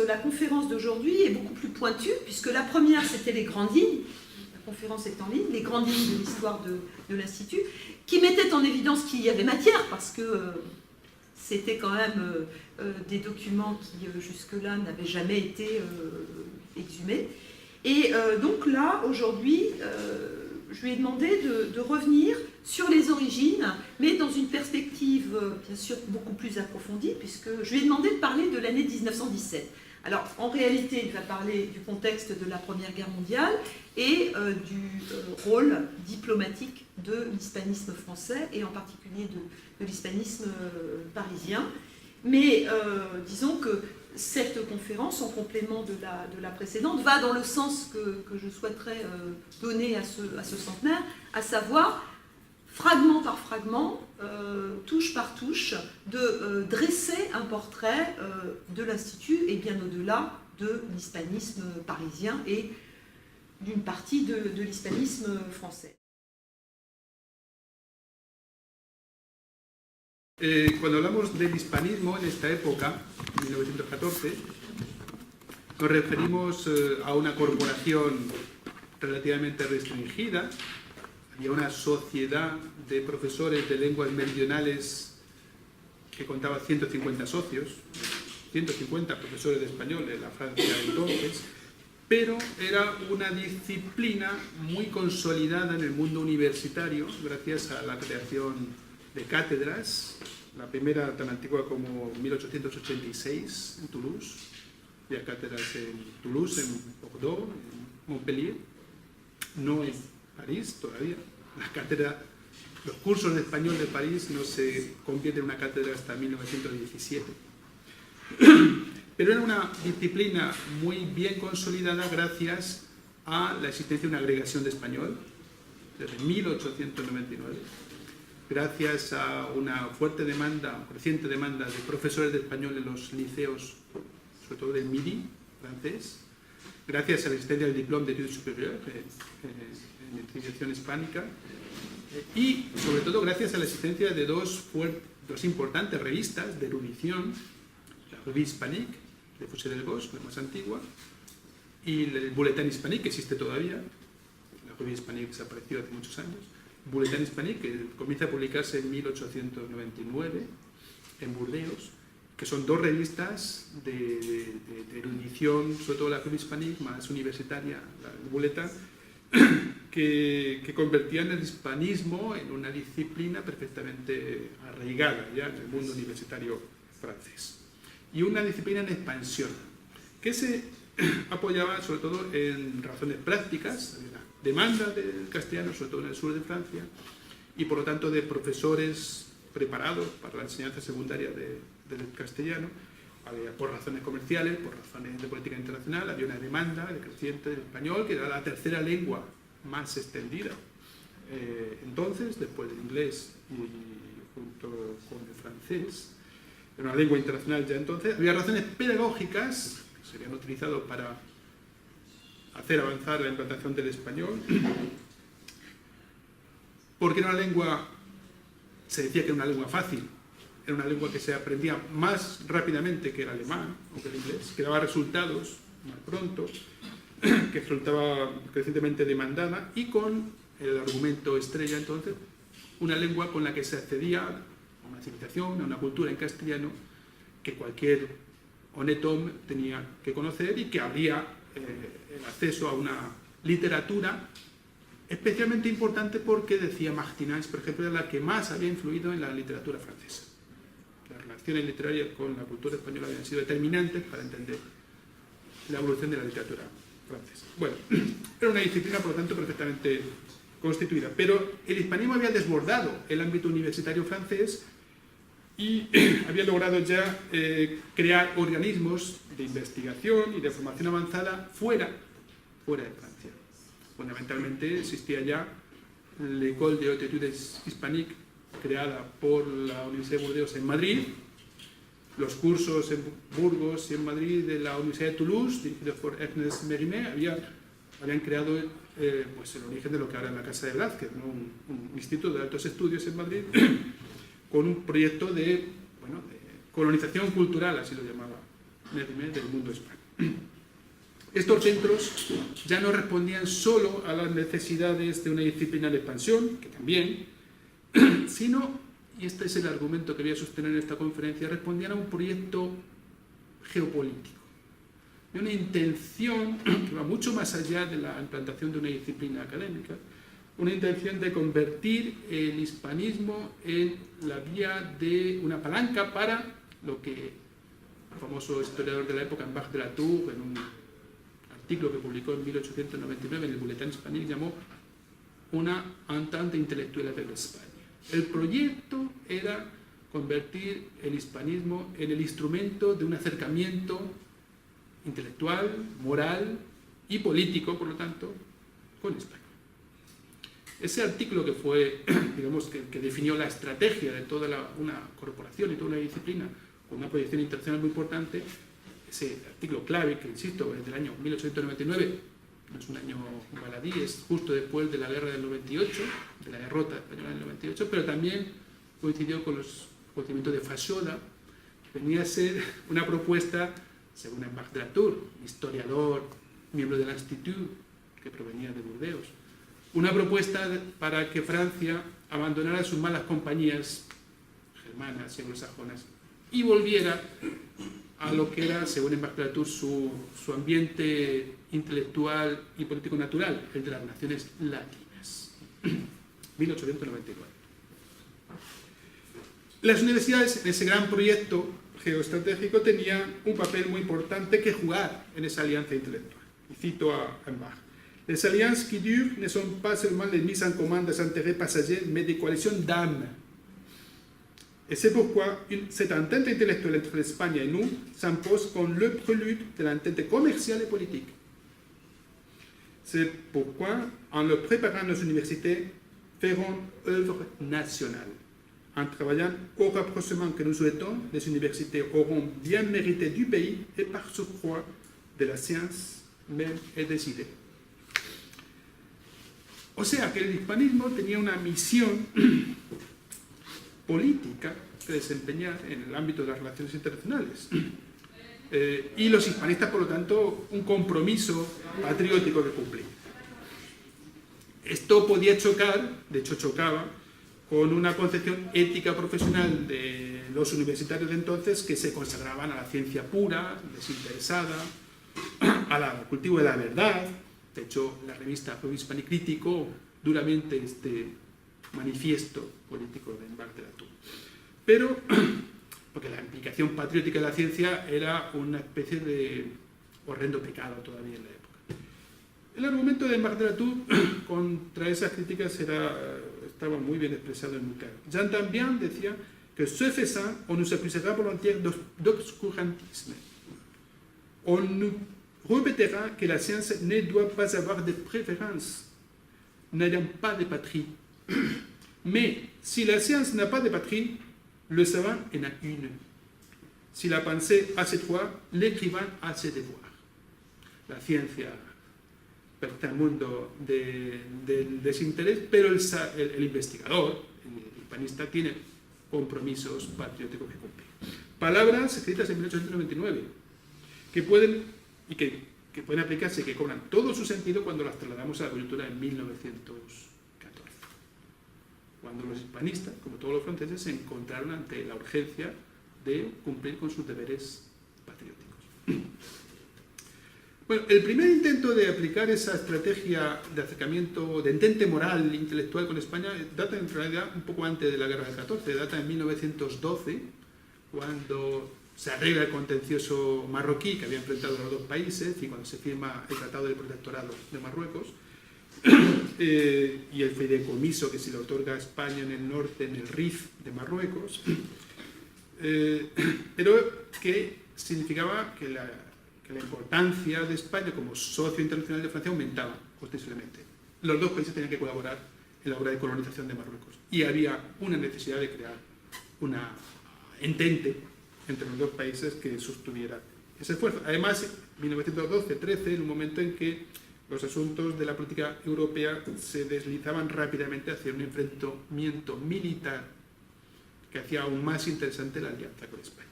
La conférence d'aujourd'hui est beaucoup plus pointue, puisque la première, c'était les grandes lignes, la conférence est en ligne, les grandes lignes de l'histoire de l'Institut, qui mettaient en évidence qu'il y avait matière, parce que c'était quand même des documents qui, jusque-là, n'avaient jamais été exhumés. Et donc là, aujourd'hui, je lui ai demandé de revenir sur les origines, mais dans une perspective, bien sûr, beaucoup plus approfondie, puisque je lui ai demandé de parler de l'année 1917. Alors, en réalité, il va parler du contexte de la Première Guerre mondiale et du rôle diplomatique de l'hispanisme français, et en particulier de l'hispanisme parisien. Mais disons que cette conférence, en complément de la précédente, va dans le sens que je souhaiterais donner à ce centenaire, à savoir, fragment par fragment, touche par touche, de dresser un portrait de l'Institut et bien au-delà de l'hispanisme parisien et d'une partie de l'hispanisme français. Cuando hablamos del hispanismo en esta época, 1914, nos referimos a una corporación relativamente restringida. Había una sociedad de profesores de lenguas meridionales que contaba 150 socios, 150 profesores de español en la Francia de entonces, pero era una disciplina muy consolidada en el mundo universitario gracias a la creación de cátedras, la primera tan antigua como 1886 en Toulouse, había cátedras en Toulouse, en Bordeaux, en Montpellier, no en París todavía. La cátedra, los cursos de español de París no se convierten en una cátedra hasta 1917. Pero era una disciplina muy bien consolidada gracias a la existencia de una agregación de español desde 1899. Gracias a una fuerte demanda, creciente demanda de profesores de español en los liceos, sobre todo del Midi francés, gracias a la existencia del diploma de études supérieures en civilización hispánica, y sobre todo gracias a la existencia de dos importantes revistas de erudición, la Revue Hispanique de Fussé-Delbos, la más antigua, y el Bulletin Hispanique, que existe todavía. La Revue Hispanique desapareció hace muchos años. Bulletin Hispanique, que comienza a publicarse en 1899 en Burdeos, que son dos revistas de erudición, sobre todo la Revue Hispanique, más universitaria, el Bulletin, que convertían el hispanismo en una disciplina perfectamente arraigada ya en el mundo universitario francés. Y una disciplina en expansión, que se apoyaba sobre todo en razones prácticas, demanda del castellano, sobre todo en el sur de Francia, y por lo tanto de profesores preparados para la enseñanza secundaria del castellano, por razones comerciales, por razones de política internacional. Había una demanda creciente del español, que era la tercera lengua más extendida. Entonces, después del inglés y junto con el francés, era una lengua internacional ya entonces. Había razones pedagógicas que se habían utilizado para hacer avanzar la implantación del español, porque era una lengua, se decía que era una lengua fácil, era una lengua que se aprendía más rápidamente que el alemán o que el inglés, que daba resultados más pronto, que resultaba crecientemente demandada, y con el argumento estrella entonces, una lengua con la que se accedía a una civilización, a una cultura en castellano, que cualquier honnête homme tenía que conocer, y que habría el acceso a una literatura especialmente importante porque, decía Martinaz, por ejemplo, era la que más había influido en la literatura francesa. Las relaciones literarias con la cultura española habían sido determinantes para entender la evolución de la literatura francesa. Bueno, era una disciplina, por lo tanto, perfectamente constituida, pero el hispanismo había desbordado el ámbito universitario francés y había logrado ya crear organismos de investigación y de formación avanzada fuera de Francia. Fundamentalmente existía ya l'École de Hautes Études Hispaniques, creada por la Universidad de Burdeos en Madrid, los cursos en Burgos y en Madrid de la Universidad de Toulouse, dirigidos por Ernest Mérimée, habían creado pues el origen de lo que ahora es la Casa de Blázquez, ¿no? un instituto de altos estudios en Madrid, con un proyecto de colonización cultural, así lo llamaba del mundo hispano. Estos centros ya no respondían solo a las necesidades de una disciplina de expansión, que también, sino, y este es el argumento que voy a sostener en esta conferencia, respondían a un proyecto geopolítico, de una intención que va mucho más allá de la implantación de una disciplina académica, una intención de convertir el hispanismo en la vía de una palanca para lo que el famoso historiador de la época, Mbach de la Tour, en un artículo que publicó en 1899 en el Bulletin Hispanique, llamó una entente intelectual de España. El proyecto era convertir el hispanismo en el instrumento de un acercamiento intelectual, moral y político, por lo tanto, con España. Ese artículo que fue, digamos, que definió la estrategia de toda una corporación y toda una disciplina con una proyección internacional muy importante, ese artículo clave, que insisto, es del año 1899, no es un año baladí, es justo después de la guerra del 98, de la derrota española del 98, pero también coincidió con los acontecimientos de Fashoda, que venía a ser una propuesta, según Mbach de la Tour, historiador, miembro del Institut, que provenía de Burdeos, una propuesta para que Francia abandonara sus malas compañías germanas y anglosajonas y volviera a lo que era, según Mbach de la Tour, su ambiente intelectual y político natural, el de las naciones latinas. 1899. Las universidades en ese gran proyecto geoestratégico tenían un papel muy importante que jugar en esa alianza intelectual. Y cito a Mbach. Les alliances qui durent ne sont pas seulement les mises en commun des intérêts passagers, mais des coalitions d'âme. Et c'est pourquoi cette entente intellectuelle entre l'Espagne et nous s'impose comme le prélude de l'entente commerciale et politique. C'est pourquoi, en le préparant, nos universités feront œuvre nationale. En travaillant au rapprochement que nous souhaitons, les universités auront bien mérité du pays et par surcroît de la science même et des idées. O sea que el hispanismo tenía una misión política que desempeñar en el ámbito de las relaciones internacionales. Y los hispanistas, por lo tanto, un compromiso patriótico que cumplir. Esto podía chocar, de hecho chocaba, con una concepción ética profesional de los universitarios de entonces que se consagraban a la ciencia pura, desinteresada, al cultivo de la verdad. De hecho, la revista Pro Hispanic criticó duramente este manifiesto político de Mbach de la Tour. Pero, porque la implicación patriótica de la ciencia era una especie de horrendo pecado todavía en la época. El argumento de Mbach de la Tour contra esas críticas estaba muy bien expresado en muy claro. Jean Tambien decía que ce faisant, on nous accusera volontiers d'obscurantisme. On nous répétera que la science ne doit pas avoir de préférence, n'ayant pas de patrie. Mais si la science n'a pas de patrie, le savant en a une. Si la pensée a ses droits, l'écrivain a ses devoirs. La ciencia pertenece al mundo del desinterés, pero el investigador, el hispanista, tiene compromisos patrióticos que cumplir. Palabras escritas en 1899, que pueden aplicarse y que cobran todo su sentido cuando las trasladamos a la coyuntura de 1914. Cuando los hispanistas, como todos los franceses, se encontraron ante la urgencia de cumplir con sus deberes patrióticos. Bueno, el primer intento de aplicar esa estrategia de acercamiento, de entente moral e intelectual con España, data en realidad un poco antes de la Guerra del 14, data en 1912, cuando se arregla el contencioso marroquí que había enfrentado a los dos países y cuando se firma el Tratado del Protectorado de Marruecos y el fideicomiso que se le otorga a España en el norte, en el Rif de Marruecos, pero que significaba que la importancia de España como socio internacional de Francia aumentaba ostensiblemente. Los dos países tenían que colaborar en la obra de colonización de Marruecos y había una necesidad de crear una entente entre los dos países que sostuviera ese esfuerzo. Además, en 1912-13, en un momento en que los asuntos de la política europea se deslizaban rápidamente hacia un enfrentamiento militar que hacía aún más interesante la alianza con España.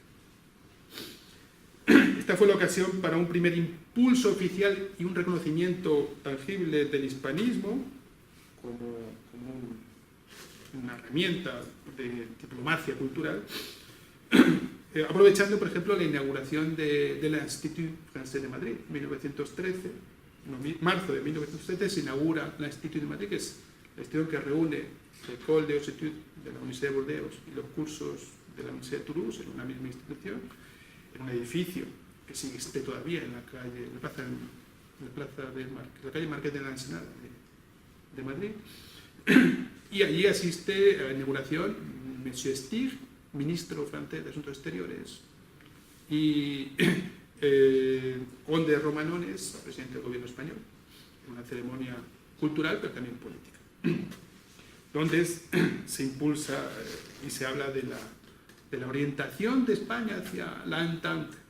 Esta fue la ocasión para un primer impulso oficial y un reconocimiento tangible del hispanismo como una herramienta de diplomacia cultural, aprovechando, por ejemplo, la inauguración del Institut Français de Madrid en 1913. En marzo de 1913 se inaugura el Institut de Madrid, que es la institución que reúne l'École des Études de la Universidad de Burdeos y los cursos de la Universidad de Toulouse en una misma institución, en un edificio que existe todavía en la calle, la calle Marqués de la Ensenada de Madrid. Y allí asiste a la inauguración Monsieur Stig, ministro francés de Asuntos Exteriores, y Conde Romanones, presidente del gobierno español, en una ceremonia cultural pero también política, donde se impulsa y se habla de la orientación de España hacia la Entente.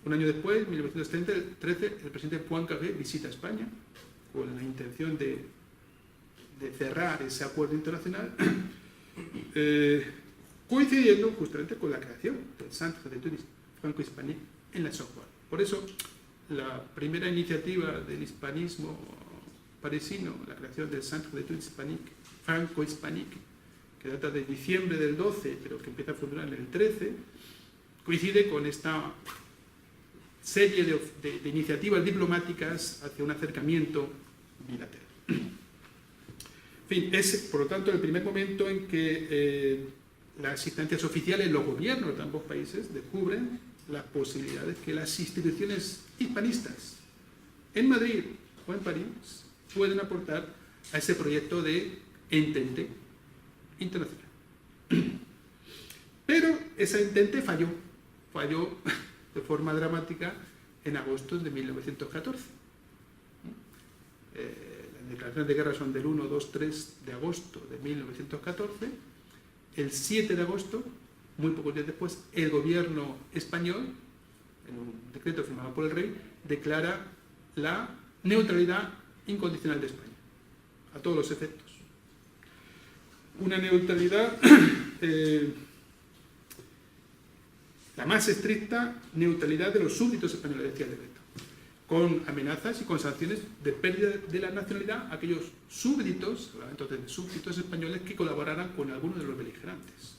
Un año después, en 1913, el presidente Poincaré visita España con la intención de cerrar ese acuerdo internacional, coincidiendo justamente con la creación del Centre d'études franco-hispaniques en la Sorbonne. Por eso, la primera iniciativa del hispanismo parisino, la creación del Centre d'études franco-hispaniques, que data de diciembre del 12, pero que empieza a funcionar en el 13, coincide con esta serie de iniciativas diplomáticas hacia un acercamiento bilateral. En fin, es, por lo tanto, el primer momento en que las instancias oficiales, los gobiernos de ambos países, descubren las posibilidades que las instituciones hispanistas en Madrid o en París pueden aportar a ese proyecto de entente internacional. Pero ese entente falló de forma dramática en agosto de 1914. Las declaraciones de guerra son del 1, 2, 3 de agosto de 1914. El 7 de agosto, muy pocos días después, el gobierno español, en un decreto firmado por el rey, declara la neutralidad incondicional de España, a todos los efectos. Una neutralidad, la más estricta neutralidad de los súbditos españoles, decía el decreto, con amenazas y con sanciones de pérdida de la nacionalidad a aquellos súbditos, entonces de súbditos españoles, que colaboraran con alguno de los beligerantes,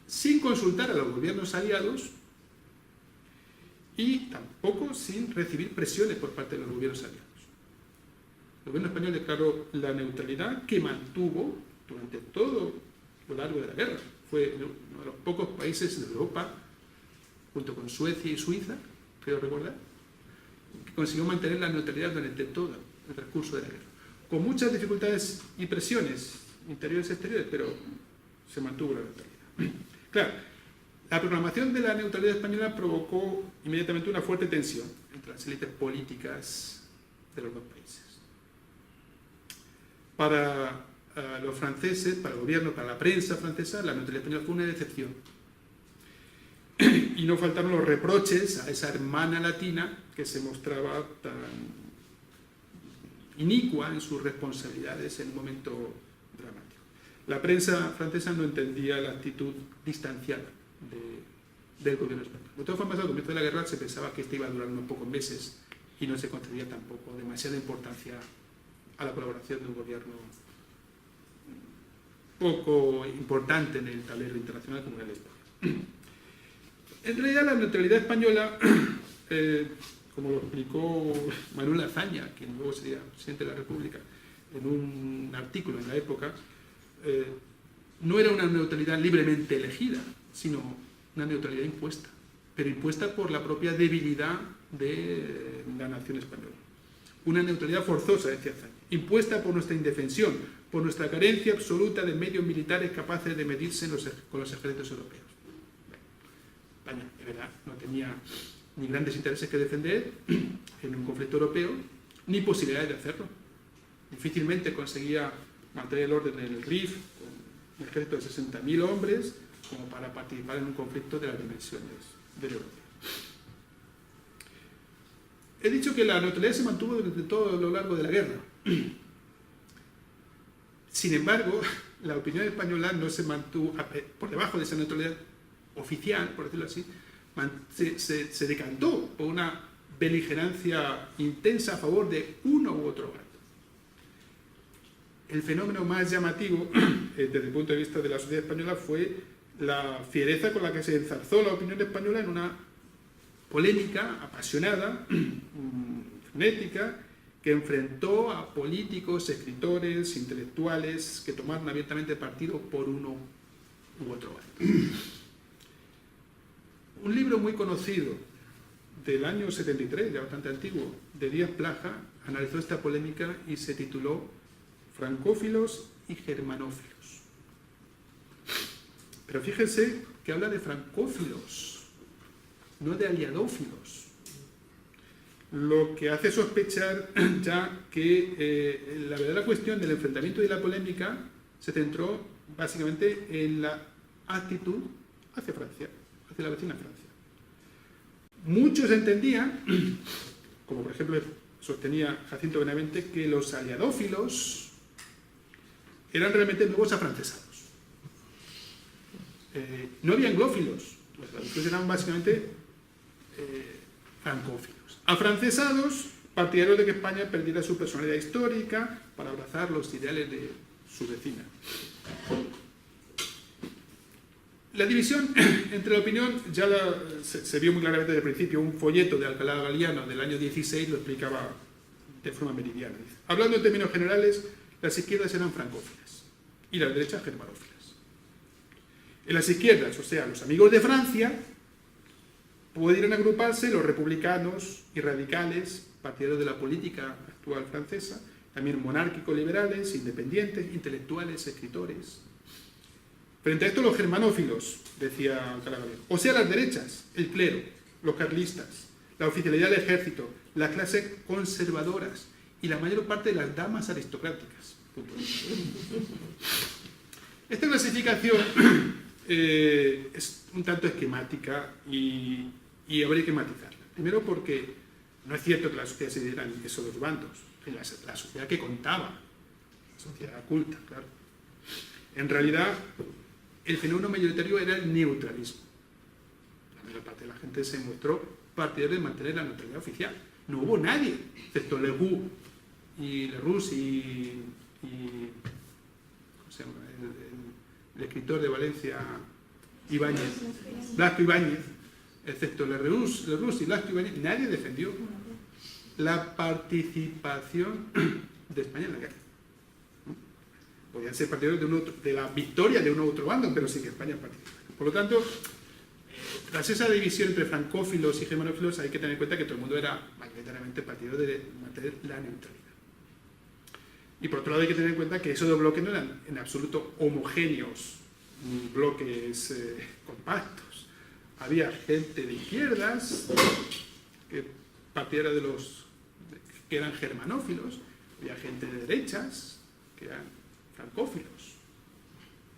sin consultar a los gobiernos aliados y tampoco sin recibir presiones por parte de los gobiernos aliados. El gobierno español declaró la neutralidad, que mantuvo durante todo lo largo de la guerra. Fue uno de los pocos países de Europa, junto con Suecia y Suiza, creo recordar, que consiguió mantener la neutralidad durante todo el transcurso de la guerra, con muchas dificultades y presiones interiores y exteriores, pero se mantuvo la neutralidad. Claro, la proclamación de la neutralidad española provocó inmediatamente una fuerte tensión entre las élites políticas de los dos países. Para los franceses, para el gobierno, para la prensa francesa, la neutralidad española fue una decepción. Y no faltaron los reproches a esa hermana latina que se mostraba tan inicua en sus responsabilidades en un momento dramático. La prensa francesa no entendía la actitud distanciada del gobierno español. De todas formas, al comienzo de la guerra se pensaba que esta iba a durar unos pocos meses y no se concedía tampoco demasiada importancia a la colaboración de un gobierno poco importante en el tablero internacional como era el español. En realidad, la neutralidad española, como lo explicó Manuel Azaña, quien luego sería presidente de la República, en un artículo en la época, no era una neutralidad libremente elegida, sino una neutralidad impuesta, pero impuesta por la propia debilidad de la nación española. Una neutralidad forzosa, decía Azaña, impuesta por nuestra indefensión, por nuestra carencia absoluta de medios militares capaces de medirse con los ejércitos europeos. España, de verdad, no tenía ni grandes intereses que defender en un conflicto europeo, ni posibilidades de hacerlo. Difícilmente conseguía mantener el orden en el Rif, con un ejército de 60.000 hombres, como para participar en un conflicto de las dimensiones del europeo. He dicho que la neutralidad se mantuvo durante todo lo largo de la guerra. Sin embargo, la opinión española no se mantuvo por debajo de esa neutralidad oficial, por decirlo así, se decantó por una beligerancia intensa a favor de uno u otro bando. El fenómeno más llamativo, desde el punto de vista de la sociedad española, fue la fiereza con la que se enzarzó la opinión española en una polémica apasionada, frenética, que enfrentó a políticos, escritores, intelectuales que tomaron abiertamente partido por uno u otro bando. Un libro muy conocido del año 73, ya bastante antiguo, de Díaz Plaja, analizó esta polémica y se tituló Francófilos y Germanófilos. Pero fíjense que habla de francófilos, no de aliadófilos. Lo que hace sospechar ya que la verdadera cuestión del enfrentamiento y de la polémica se centró básicamente en la actitud hacia Francia, hacia la vecina Francia. Muchos entendían, como por ejemplo sostenía Jacinto Benavente, que los aliadófilos eran realmente nuevos afrancesados. No había anglófilos, los aliadófilos eran básicamente francófilos. Afrancesados, partidarios de que España perdiera su personalidad histórica para abrazar los ideales de su vecina. La división entre la opinión ya se vio muy claramente desde el principio. Un folleto de Alcalá Galiano del año 16 lo explicaba de forma meridiana. Hablando en términos generales, las izquierdas eran francófilas y las derechas germanófilas. En las izquierdas, o sea, los amigos de Francia, pudieron agruparse los republicanos y radicales, partidarios de la política actual francesa, también monárquicos liberales, independientes, intelectuales, escritores. Frente a esto los germanófilos, decía Alcalá Galiano, o sea, las derechas, el clero, los carlistas, la oficialidad del ejército, las clases conservadoras y la mayor parte de las damas aristocráticas. Esta clasificación es un tanto esquemática y habría que matizarla. Primero porque no es cierto que la sociedad se dividiera en esos dos bandos, en la sociedad que contaba, la sociedad culta, claro. En realidad, el fenómeno mayoritario era el neutralismo. La mayor parte de la gente se mostró partidaria de mantener la neutralidad oficial. No hubo nadie, excepto Leroux y Lerroux y ¿cómo se llama? El escritor de Valencia, Ibáñez, Blasco Ibáñez, excepto Lerroux y Blasco Ibáñez, nadie defendió la participación de España en la guerra. Podían ser partidarios de la victoria de uno u otro bando, pero sí que España participa. Por lo tanto, tras esa división entre francófilos y germanófilos, hay que tener en cuenta que todo el mundo era mayoritariamente partidario de mantener la neutralidad. Y por otro lado hay que tener en cuenta que esos dos bloques no eran en absoluto homogéneos, bloques compactos. Había gente de izquierdas, partidaria de que eran germanófilos, había gente de derechas, que eran francófilos.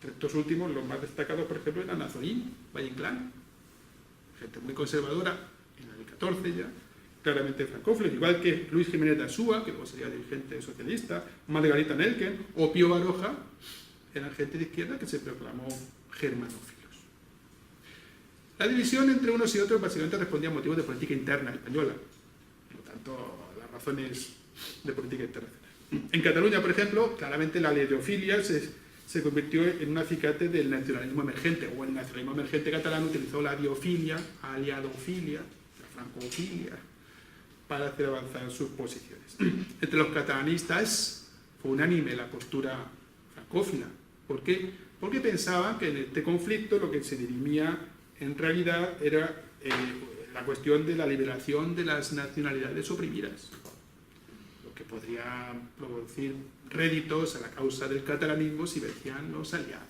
Estos últimos, los más destacados, por ejemplo, eran Azorín, Valle Inclán, gente muy conservadora, en el 14 ya, claramente francófilos, igual que Luis Jiménez de Asúa, que luego sería dirigente socialista, Margarita Nelken o Pío Baroja, eran gente de izquierda que se proclamó germanófilos. La división entre unos y otros básicamente respondía a motivos de política interna española, por lo tanto, las razones de política internacional. En Cataluña, por ejemplo, claramente la aledofilia se convirtió en un acicate del nacionalismo emergente, o el nacionalismo emergente catalán utilizó la diofilia, aliadofilia, la francofilia, para hacer avanzar sus posiciones. Entre los catalanistas fue unánime la postura francófila. ¿Por qué? Porque pensaban que en este conflicto lo que se dirimía en realidad era la cuestión de la liberación de las nacionalidades oprimidas, lo que podría producir réditos a la causa del catalanismo si vencían los aliados.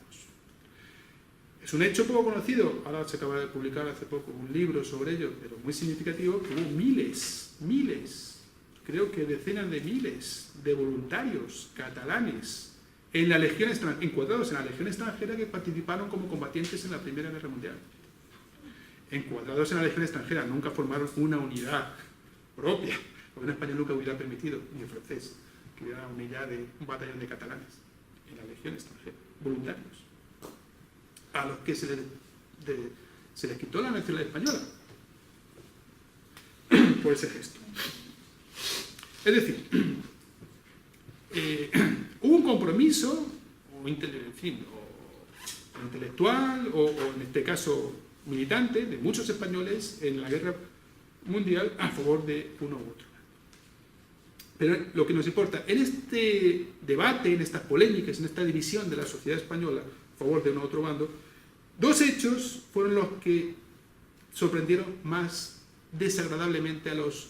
Es un hecho poco conocido, ahora se acaba de publicar hace poco un libro sobre ello, pero muy significativo, que hubo miles, creo que decenas de miles de voluntarios catalanes en la Legión encuadrados en la Legión extranjera que participaron como combatientes en la Primera Guerra Mundial. Encuadrados en la Legión extranjera, nunca formaron una unidad propia, porque en España nunca hubiera permitido, ni en francés, que hubiera una unidad de un batallón de catalanes en la Legión extranjera, voluntarios, a los que se se les quitó la nacionalidad española por ese gesto. Es decir, hubo un compromiso, intelectual o en este caso militante, de muchos españoles en la guerra mundial a favor de uno u otro. Pero lo que nos importa, en este debate, en estas polémicas, en esta división de la sociedad española a favor de uno u otro bando, dos hechos fueron los que sorprendieron más desagradablemente a los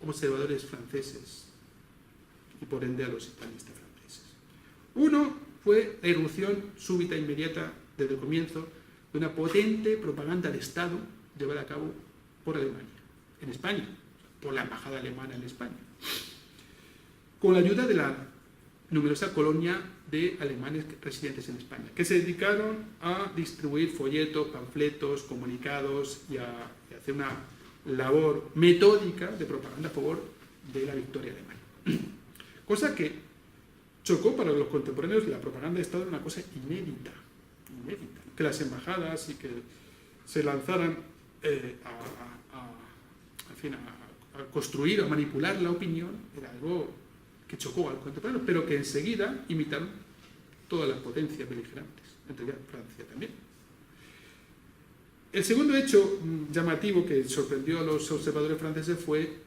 observadores franceses y por ende a los hispanistas franceses. Uno fue la irrupción súbita e inmediata desde el comienzo de una potente propaganda de Estado llevada a cabo por Alemania, en España, por la embajada alemana en España, con la ayuda de la numerosa colonia de alemanes residentes en España, que se dedicaron a distribuir folletos, panfletos, comunicados y a hacer una labor metódica de propaganda a favor de la victoria alemana. Cosa que chocó para los contemporáneos de la propaganda de Estado, una cosa inédita, que las embajadas y que se lanzaran a construir o manipular la opinión, era algo que chocó a los contemporáneos, pero que enseguida imitaron todas las potencias beligerantes, entre ellas Francia también. El segundo hecho llamativo que sorprendió a los observadores franceses fue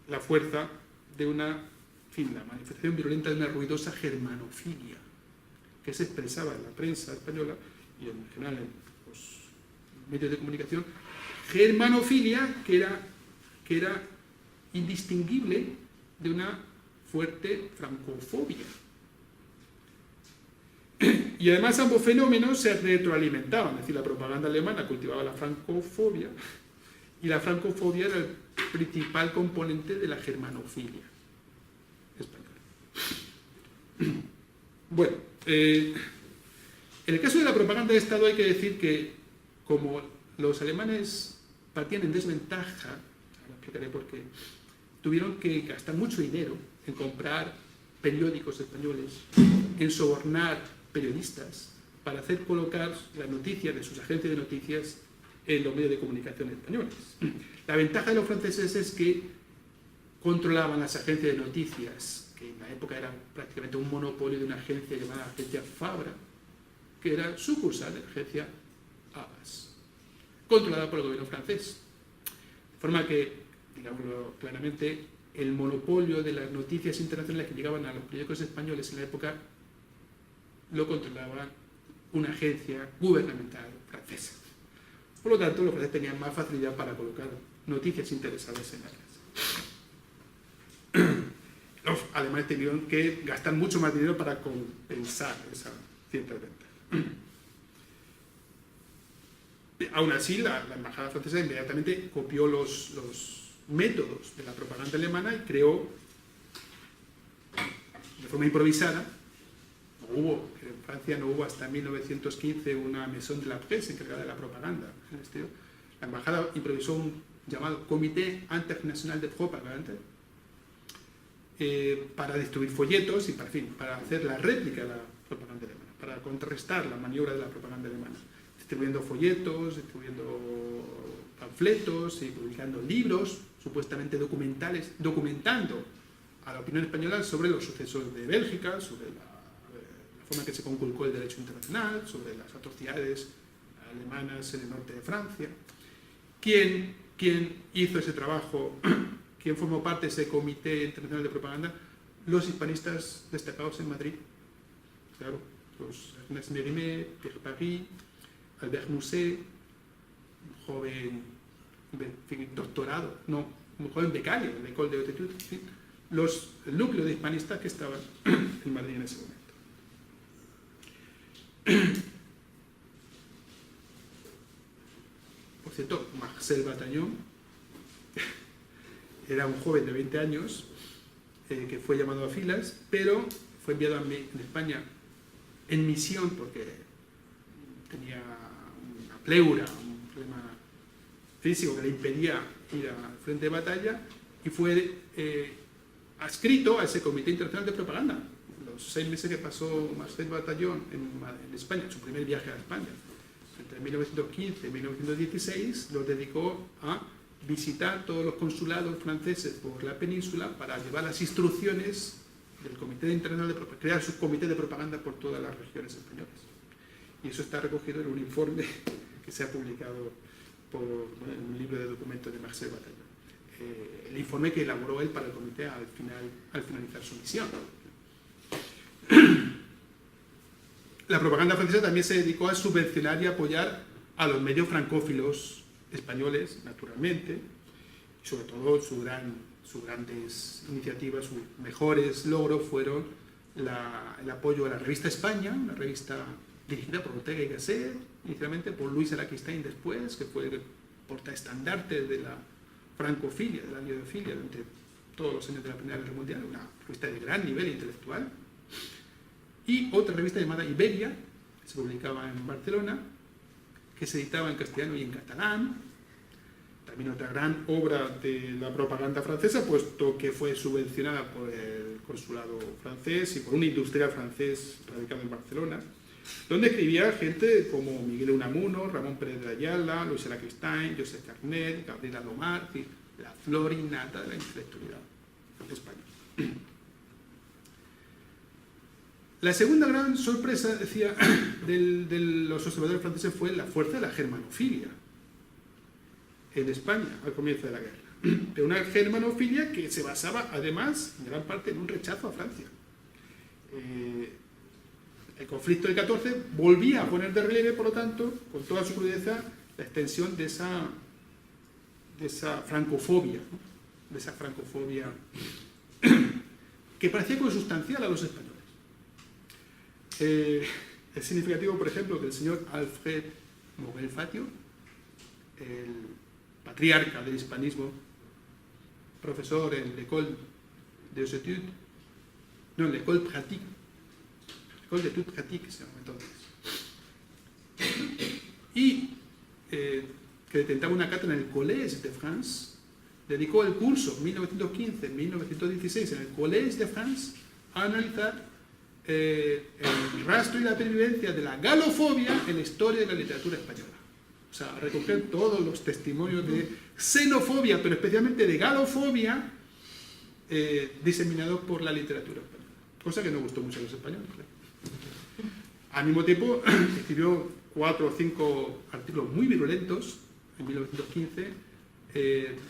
la fuerza de la manifestación virulenta de una ruidosa germanofilia que se expresaba en la prensa española y en general en los medios de comunicación, germanofilia que era indistinguible de una fuerte francofobia. Y además ambos fenómenos se retroalimentaban, es decir, la propaganda alemana cultivaba la francofobia y la francofobia era el principal componente de la germanofilia española. Bueno, en el caso de la propaganda de Estado hay que decir que como los alemanes partían en desventaja, ahora explicaré por qué, tuvieron que gastar mucho dinero en comprar periódicos españoles, en sobornar periodistas para hacer colocar las noticias de sus agencias de noticias en los medios de comunicación españoles. La ventaja de los franceses es que controlaban las agencias de noticias, que en la época era prácticamente un monopolio de una agencia llamada Agencia Fabra, que era sucursal de la agencia Havas, controlada por el gobierno francés. De forma que, digámoslo claramente, el monopolio de las noticias internacionales que llegaban a los periódicos españoles en la época lo controlaba una agencia gubernamental francesa. Por lo tanto, los franceses tenían más facilidad para colocar noticias interesadas en la casa. Los alemanes tuvieron que gastar mucho más dinero para compensar esa cierta venta. Aún así, la embajada francesa inmediatamente copió los métodos de la propaganda alemana y creó, de forma improvisada, en Francia no hubo hasta 1915 una maison de la presse encargada de la propaganda. La embajada improvisó un llamado Comité International de Propaganda para distribuir folletos y para hacer la réplica de la propaganda alemana, para contrarrestar la maniobra de la propaganda alemana, distribuyendo folletos, distribuyendo panfletos y publicando libros supuestamente documentando a la opinión española sobre los sucesos de Bélgica, sobre la forma que se conculcó el derecho internacional, sobre las atrocidades alemanas en el norte de Francia. ¿Quién hizo ese trabajo? ¿Quién formó parte de ese Comité Internacional de Propaganda? Los hispanistas destacados en Madrid. Claro, los Ernest Mérimée, Pierre Paris, Albert Musset, un joven doctorado, no, un joven becario en la École de Haute Étude, el núcleo de hispanistas que estaban en Madrid en ese momento. Por cierto, Marcel Bataillon era un joven de 20 años que fue llamado a filas, pero fue enviado a España en misión porque tenía una pleura, un problema físico que le impedía ir al frente de batalla, y fue adscrito a ese Comité Internacional de Propaganda. Los 6 meses que pasó Marcel Bataillon en España, su primer viaje a España, entre 1915 y 1916, los dedicó a visitar todos los consulados franceses por la península para llevar las instrucciones del Comité Internacional de Propaganda, crear sus comités de propaganda por todas las regiones españolas. Y eso está recogido en un informe que se ha publicado en un libro de documentos de Marcel Bataillon. El informe que elaboró él para el comité al finalizar su misión. La propaganda francesa también se dedicó a subvencionar y apoyar a los medios francófilos españoles, naturalmente, y sobre todo sus grandes iniciativas, sus mejores logros fueron el apoyo a la revista España, una revista dirigida por Ortega y Gasset, inicialmente por Luis Araquistain después, que fue el portaestandarte de la francofilia, de la bibliofilia durante todos los años de la Primera Guerra Mundial, una revista de gran nivel intelectual. Y otra revista llamada Iberia, que se publicaba en Barcelona, que se editaba en castellano y en catalán. También otra gran obra de la propaganda francesa, puesto que fue subvencionada por el consulado francés y por un industrial francés radicado en Barcelona, donde escribía gente como Miguel Unamuno, Ramón Pérez de Ayala, Luis Araquistain, Josep Carnet, Gabriela Lomar, la flor innata de la intelectualidad española. La segunda gran sorpresa, decía, de los observadores franceses fue la fuerza de la germanofilia en España al comienzo de la guerra. Pero una germanofilia que se basaba, además, en gran parte en un rechazo a Francia. El conflicto del 14 volvía a poner de relieve, por lo tanto, con toda su crudeza, la extensión de esa francofobia, ¿no? De esa francofobia que parecía consustancial a los españoles. Es significativo, por ejemplo, que el señor Alfred Moguel-Fatio, el patriarca del hispanismo, profesor en l'École des études, no, en l'École pratique, l'École d'études pratiques se llama entonces, y que detentaba una cátedra en el Collège de France, dedicó el curso 1915-1916 en el Collège de France a analizar el rastro y la pervivencia de la galofobia en la historia de la literatura española. O sea, recoger todos los testimonios de xenofobia, pero especialmente de galofobia, diseminados por la literatura española. Cosa que no gustó mucho a los españoles. Al mismo tiempo, escribió 4 o 5 artículos muy virulentos en 1915,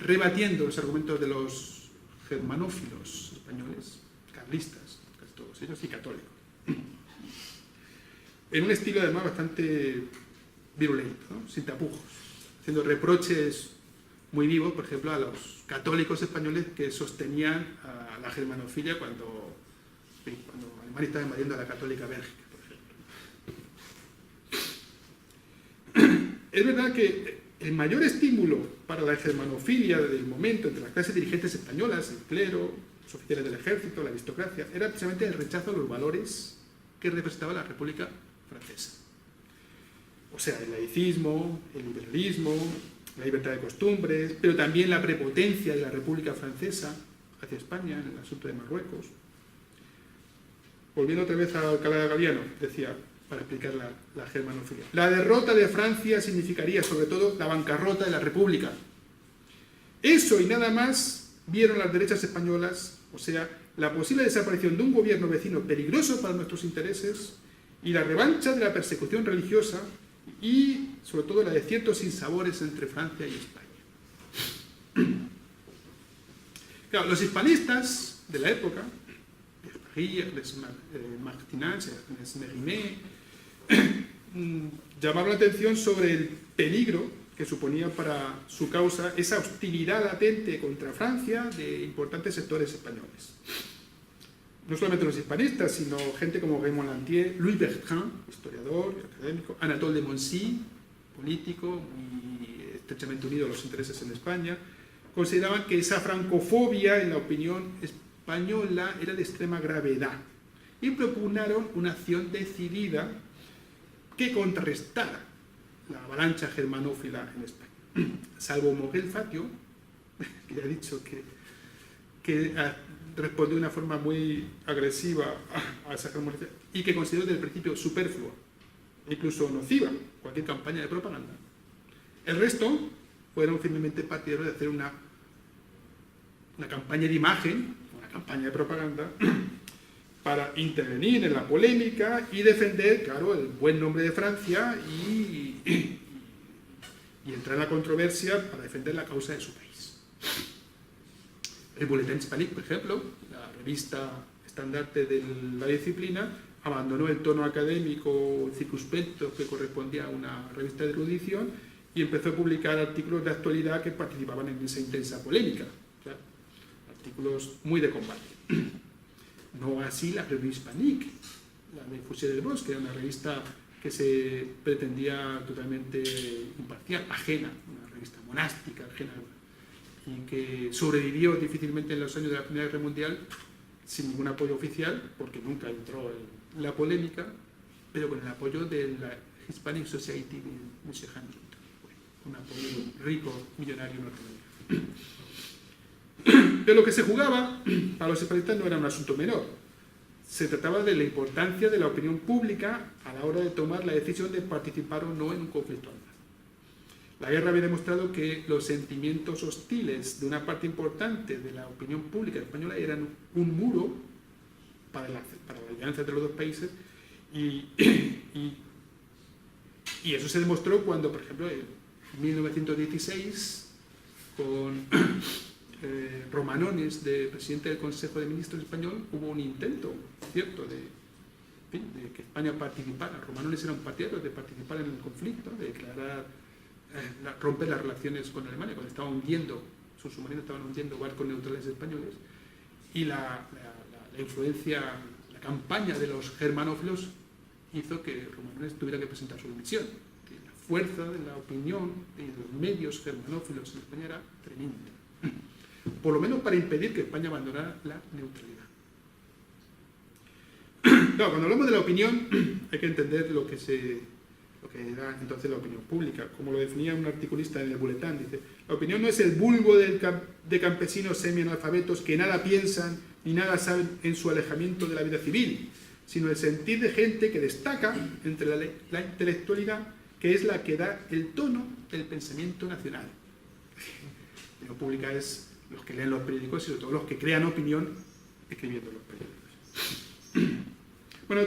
rebatiendo los argumentos de los germanófilos españoles, carlistas, todos ellos, y católicos. En un estilo además bastante virulento, ¿no? Sin tapujos, haciendo reproches muy vivos, por ejemplo, a los católicos españoles que sostenían a la germanofilia cuando Alemania estaba invadiendo a la católica Bélgica, por ejemplo. Es verdad que el mayor estímulo para la germanofilia del momento entre las clases dirigentes españolas, el clero, los oficiales del ejército, la aristocracia, era precisamente el rechazo a los valores que representaba la República Francesa. O sea, el laicismo, el liberalismo, la libertad de costumbres, pero también la prepotencia de la República Francesa hacia España en el asunto de Marruecos. Volviendo otra vez a Alcalá de Galiano, decía, para explicar la germanofilia. La derrota de Francia significaría, sobre todo, la bancarrota de la República. Eso y nada más vieron las derechas españolas, o sea, la posible desaparición de un gobierno vecino peligroso para nuestros intereses y la revancha de la persecución religiosa y, sobre todo, la de ciertos sinsabores entre Francia y España. Claro, los hispanistas de la época, les Martinat, les Mérimée, llamaron la atención sobre el peligro que suponía para su causa esa hostilidad latente contra Francia de importantes sectores españoles. No solamente los hispanistas, sino gente como Raymond Lantier, Louis Bertrand, historiador y académico, Anatole de Moncy, político muy estrechamente unido a los intereses en España, consideraban que esa francofobia en la opinión española era de extrema gravedad y propugnaron una acción decidida que contrarrestara la avalancha germanófila en España. Salvo Moguel-Fatio, que ya he dicho que respondió de una forma muy agresiva a esa germanización y que consideró desde el principio superflua incluso nociva, cualquier campaña de propaganda. El resto fueron firmemente partidarios de hacer una campaña de imagen, una campaña de propaganda, para intervenir en la polémica y defender, claro, el buen nombre de Francia y entrar en la controversia para defender la causa de su país. El Bulletin Hispanique, por ejemplo, la revista estandarte de la disciplina, abandonó el tono académico circunspecto que correspondía a una revista de erudición y empezó a publicar artículos de actualidad que participaban en esa intensa polémica. Claro, artículos muy de combate. No así la Revue Hispanique, la de Fouché del Bosque, que era una revista que se pretendía totalmente imparcial, ajena, una revista monástica, ajena, y que sobrevivió difícilmente en los años de la Primera Guerra Mundial sin ningún apoyo oficial, porque nunca entró en la polémica, pero con el apoyo de la Hispanic Society de Monsieur Hamilton, un apoyo rico, millonario norteamericano. Pero lo que se jugaba para los hispanistas no era un asunto menor. Se trataba de la importancia de la opinión pública a la hora de tomar la decisión de participar o no en un conflicto armado. La guerra había demostrado que los sentimientos hostiles de una parte importante de la opinión pública española eran un muro para la alianza entre los dos países y eso se demostró cuando, por ejemplo, en 1916, con Romanones, de presidente del Consejo de Ministros español, hubo un intento, cierto, de que España participara. Romanones era un partidario de participar en el conflicto, de declarar, romper las relaciones con Alemania, cuando estaban hundiendo, sus submarinos estaban hundiendo barcos neutrales españoles, y la influencia, la campaña de los germanófilos hizo que Romanones tuviera que presentar su dimisión. La fuerza de la opinión de los medios germanófilos en España era tremenda, por lo menos para impedir que España abandonara la neutralidad. Claro, cuando hablamos de la opinión hay que entender lo que era entonces la opinión pública, como lo definía un articulista en el Bulletin. Dice: la opinión no es el vulgo de campesinos semi-analfabetos que nada piensan ni nada saben en su alejamiento de la vida civil, sino el sentir de gente que destaca entre la intelectualidad, que es la que da el tono del pensamiento nacional. La opinión pública es los que leen los periódicos y sobre todo los que crean opinión escribiendo los periódicos. Bueno,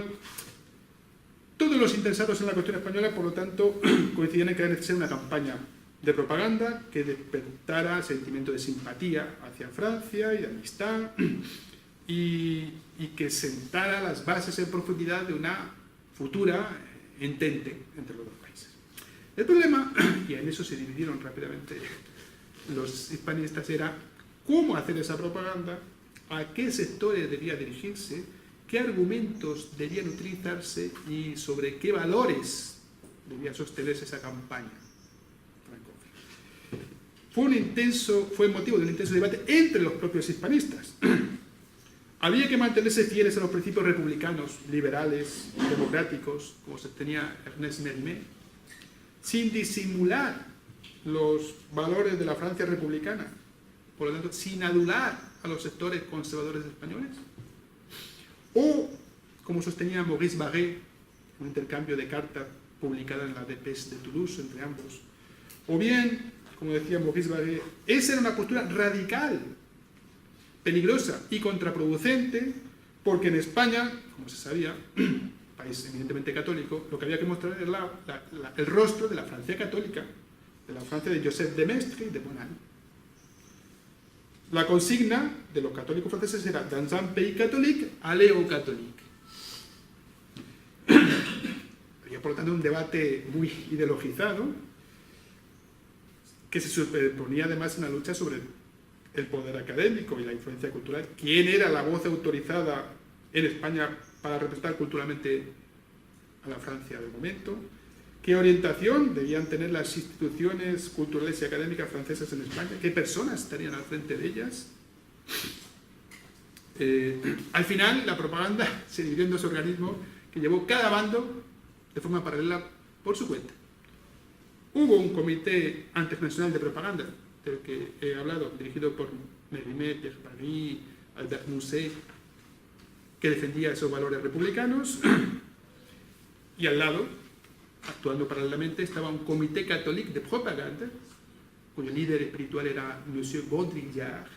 todos los interesados en la cuestión española, por lo tanto, coincidían en que era necesaria una campaña de propaganda que despertara sentimiento de simpatía hacia Francia y de amistad y que sentara las bases en profundidad de una futura entente entre los dos países. El problema, y en eso se dividieron rápidamente los hispanistas, era cómo hacer esa propaganda, a qué sectores debía dirigirse, qué argumentos debían utilizarse y sobre qué valores debía sostenerse esa campaña. Fue motivo de un intenso debate entre los propios hispanistas. Había que mantenerse fieles a los principios republicanos, liberales, democráticos, como sostenía Ernest Mérimée, sin disimular los valores de la Francia republicana, por lo tanto, sin adular a los sectores conservadores españoles. O, como sostenía Maurice Barré, un intercambio de cartas publicada en la Dépêche de Toulouse entre ambos. O bien, como decía Maurice Barré, esa era una postura radical, peligrosa y contraproducente, porque en España, como se sabía, país evidentemente católico, lo que había que mostrar era el rostro de la Francia católica, de la Francia de Joseph de Maistre y de Bonald. La consigna de los católicos franceses era «Dans un pays catholique, allez aux catholiques». Había, por lo tanto, un debate muy ideologizado que se superponía además una lucha sobre el poder académico y la influencia cultural. ¿Quién era la voz autorizada en España para representar culturalmente a la Francia del momento? ¿Qué orientación debían tener las instituciones culturales y académicas francesas en España? ¿Qué personas estarían al frente de ellas? Al final, la propaganda se dividió en dos organismos que llevó cada bando de forma paralela por su cuenta. Hubo un comité internacional de propaganda, del que he hablado, dirigido por Mérimée, Pierre Paris, Albert Mousset, que defendía esos valores republicanos, y al lado actuando paralelamente, estaba un comité católico de propaganda, cuyo líder espiritual era Monsieur Baudrillard,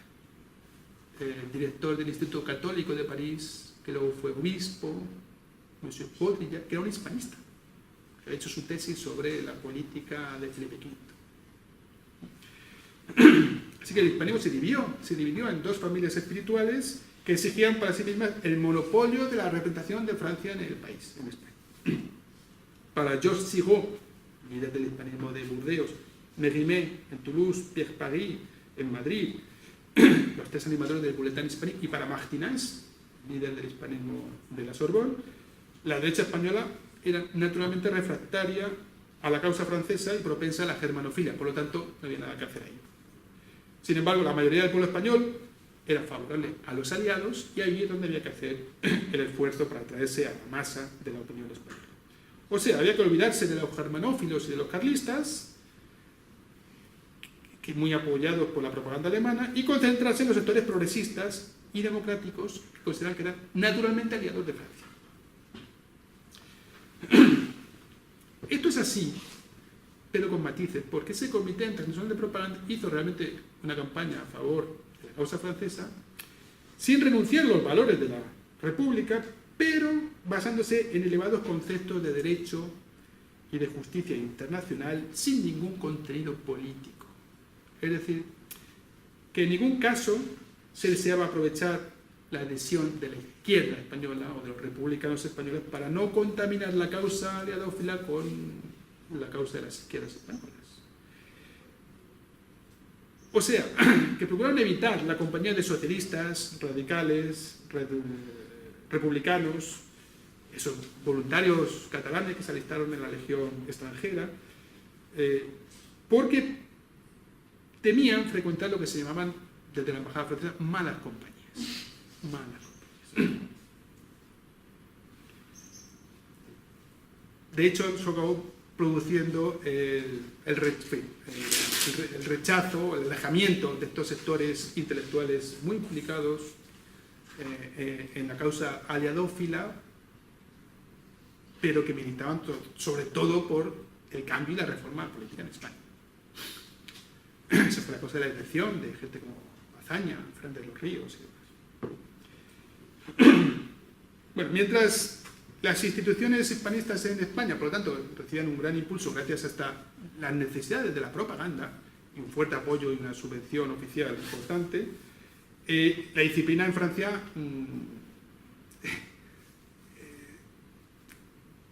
director del Instituto Católico de París, que luego fue obispo, Monsieur Baudrillard, que era un hispanista, que ha hecho su tesis sobre la política de Felipe V. Así que el hispanismo se dividió en dos familias espirituales que exigían para sí mismas el monopolio de la representación de Francia en el país, en España. Para Georges Siraud, líder del hispanismo de Burdeos, Mérimée en Toulouse, Pierre Paris en Madrid, los tres animadores del Bulletin Hispanique, y para Martinez, líder del hispanismo de la Sorbonne, la derecha española era naturalmente refractaria a la causa francesa y propensa a la germanofilia, por lo tanto no había nada que hacer ahí. Sin embargo, la mayoría del pueblo español era favorable a los aliados y ahí es donde había que hacer el esfuerzo para atraerse a la masa de la opinión española. O sea, había que olvidarse de los germanófilos y de los carlistas, que muy apoyados por la propaganda alemana, y concentrarse en los sectores progresistas y democráticos que consideraban que eran naturalmente aliados de Francia. Esto es así, pero con matices, porque ese comité internacional de propaganda hizo realmente una campaña a favor de la causa francesa, sin renunciar a los valores de la República, pero basándose en elevados conceptos de derecho y de justicia internacional sin ningún contenido político. Es decir, que en ningún caso se deseaba aprovechar la adhesión de la izquierda española o de los republicanos españoles para no contaminar la causa aliadófila con la causa de las izquierdas españolas. O sea, que procuraron evitar la compañía de socialistas, radicales, republicanos, esos voluntarios catalanes que se alistaron en la legión extranjera, porque temían frecuentar lo que se llamaban, desde la embajada francesa, malas compañías. De hecho, eso acabó produciendo el rechazo, el alejamiento de estos sectores intelectuales muy implicados en la causa aliadófila, pero que militaban sobre todo por el cambio y la reforma política en España. Esa fue la cosa de la elección de gente como Azaña, Fernández de los Ríos y demás. Bueno, mientras las instituciones hispanistas en España, por lo tanto, recibían un gran impulso gracias a las necesidades de la propaganda y un fuerte apoyo y una subvención oficial importante, la disciplina en Francia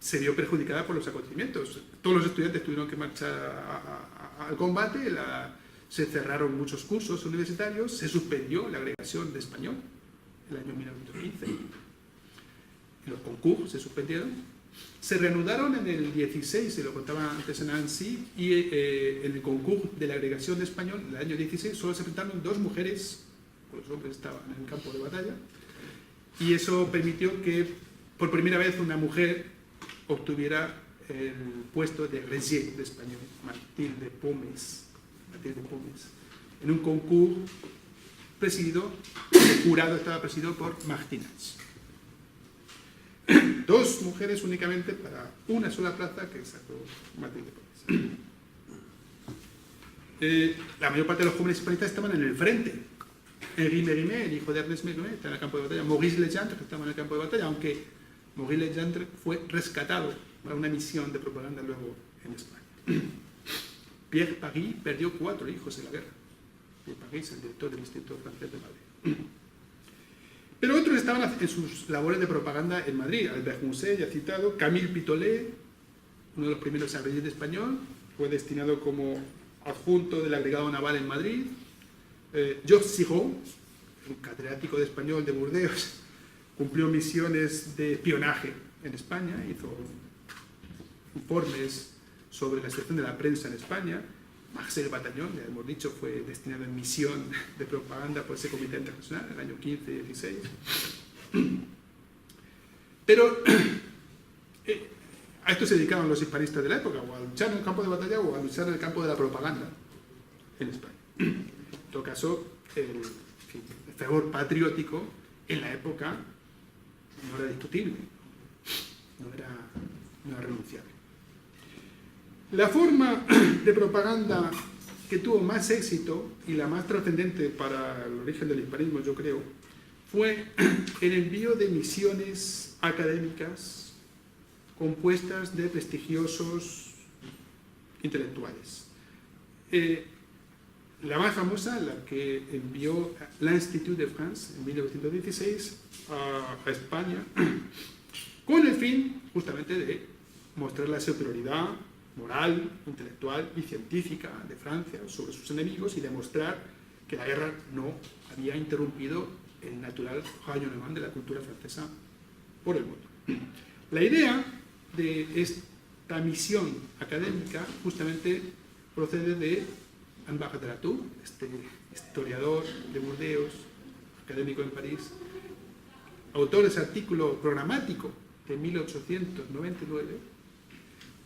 se vio perjudicada por los acontecimientos. Todos los estudiantes tuvieron que marchar al combate, se cerraron muchos cursos universitarios, se suspendió la agregación de español en el año 1915. Los concursos se suspendieron, se reanudaron en el 16, se lo contaba antes en Nancy, y en el concurso de la agregación de español, en el año 16, solo se presentaron 2 mujeres, los hombres estaban en el campo de batalla, y eso permitió que por primera vez una mujer obtuviera el puesto de agrégé de español, Mathilde Pomes, en un concurso presidido, el jurado estaba presidido por Martinez. 2 mujeres únicamente para una sola plaza que sacó Mathilde Pomes. La mayor parte de los jóvenes hispanistas estaban en el frente. Henri Mérimée, el hijo de Ernest Mérimée, está en el campo de batalla. Maurice Legendre, que estaba en el campo de batalla, aunque Maurice Legendre fue rescatado para una misión de propaganda luego en España. Pierre Paris perdió 4 hijos en la guerra. Pierre Paris, el director del Instituto Francés de Madrid. Pero otros estaban en sus labores de propaganda en Madrid. Albert Mousset, ya citado, Camille Pitolet, uno de los primeros agrégés de español, fue destinado como adjunto del agregado naval en Madrid. Georges Siraud, un catedrático de español de Burdeos, cumplió misiones de espionaje en España, hizo informes sobre la situación de la prensa en España. Marcel Bataillon, ya hemos dicho, fue destinado en misión de propaganda por ese comité internacional en el año 15-16. Pero a esto se dedicaban los hispanistas de la época, o a luchar en el campo de batalla o a luchar en el campo de la propaganda en España. En todo caso, el fervor patriótico en la época no era discutible, no era renunciable. La forma de propaganda que tuvo más éxito y la más trascendente para el origen del hispanismo, yo creo, fue el envío de misiones académicas compuestas de prestigiosos intelectuales. La más famosa, la que envió l'Institut de France en 1916 a España, con el fin justamente de mostrar la superioridad moral, intelectual y científica de Francia sobre sus enemigos y demostrar que la guerra no había interrumpido el natural rayonnement de la cultura francesa por el mundo. La idea de esta misión académica justamente procede de Henri de la Tour, este historiador de Burdeos, académico en París, autor de ese artículo programático de 1899,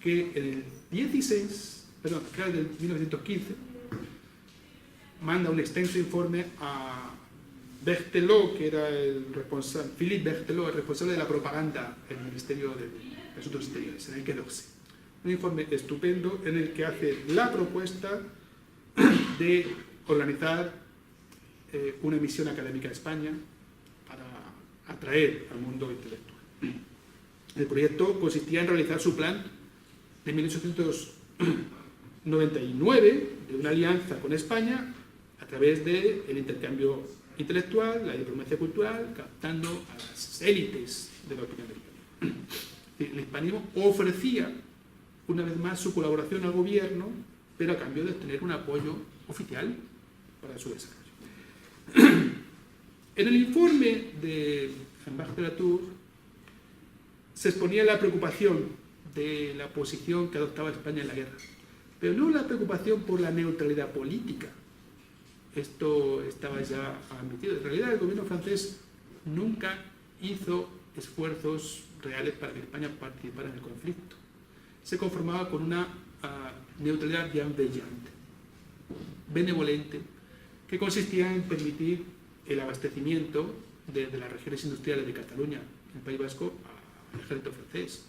que en el 1915 manda un extenso informe a Berthelot, que era el responsable, Philippe Berthelot, el responsable de la propaganda en el Ministerio de Asuntos Exteriores, en el Quai d'Orsay. Un informe estupendo en el que hace la propuesta de organizar una misión académica a España para atraer al mundo intelectual. El proyecto consistía en realizar su plan de 1899 de una alianza con España a través del intercambio intelectual, la diplomacia cultural, captando a las élites de la opinión americana. El hispanismo ofrecía una vez más su colaboración al gobierno, pero a cambio de tener un apoyo oficial para su desarrollo. En el informe de Henri de la Tour se exponía la preocupación de la posición que adoptaba España en la guerra, pero no la preocupación por la neutralidad política. Esto estaba ya admitido. En realidad, el gobierno francés nunca hizo esfuerzos reales para que España participara en el conflicto. Se conformaba con una neutralidad bienveillante, benevolente, que consistía en permitir el abastecimiento de las regiones industriales de Cataluña, el País Vasco, al ejército francés.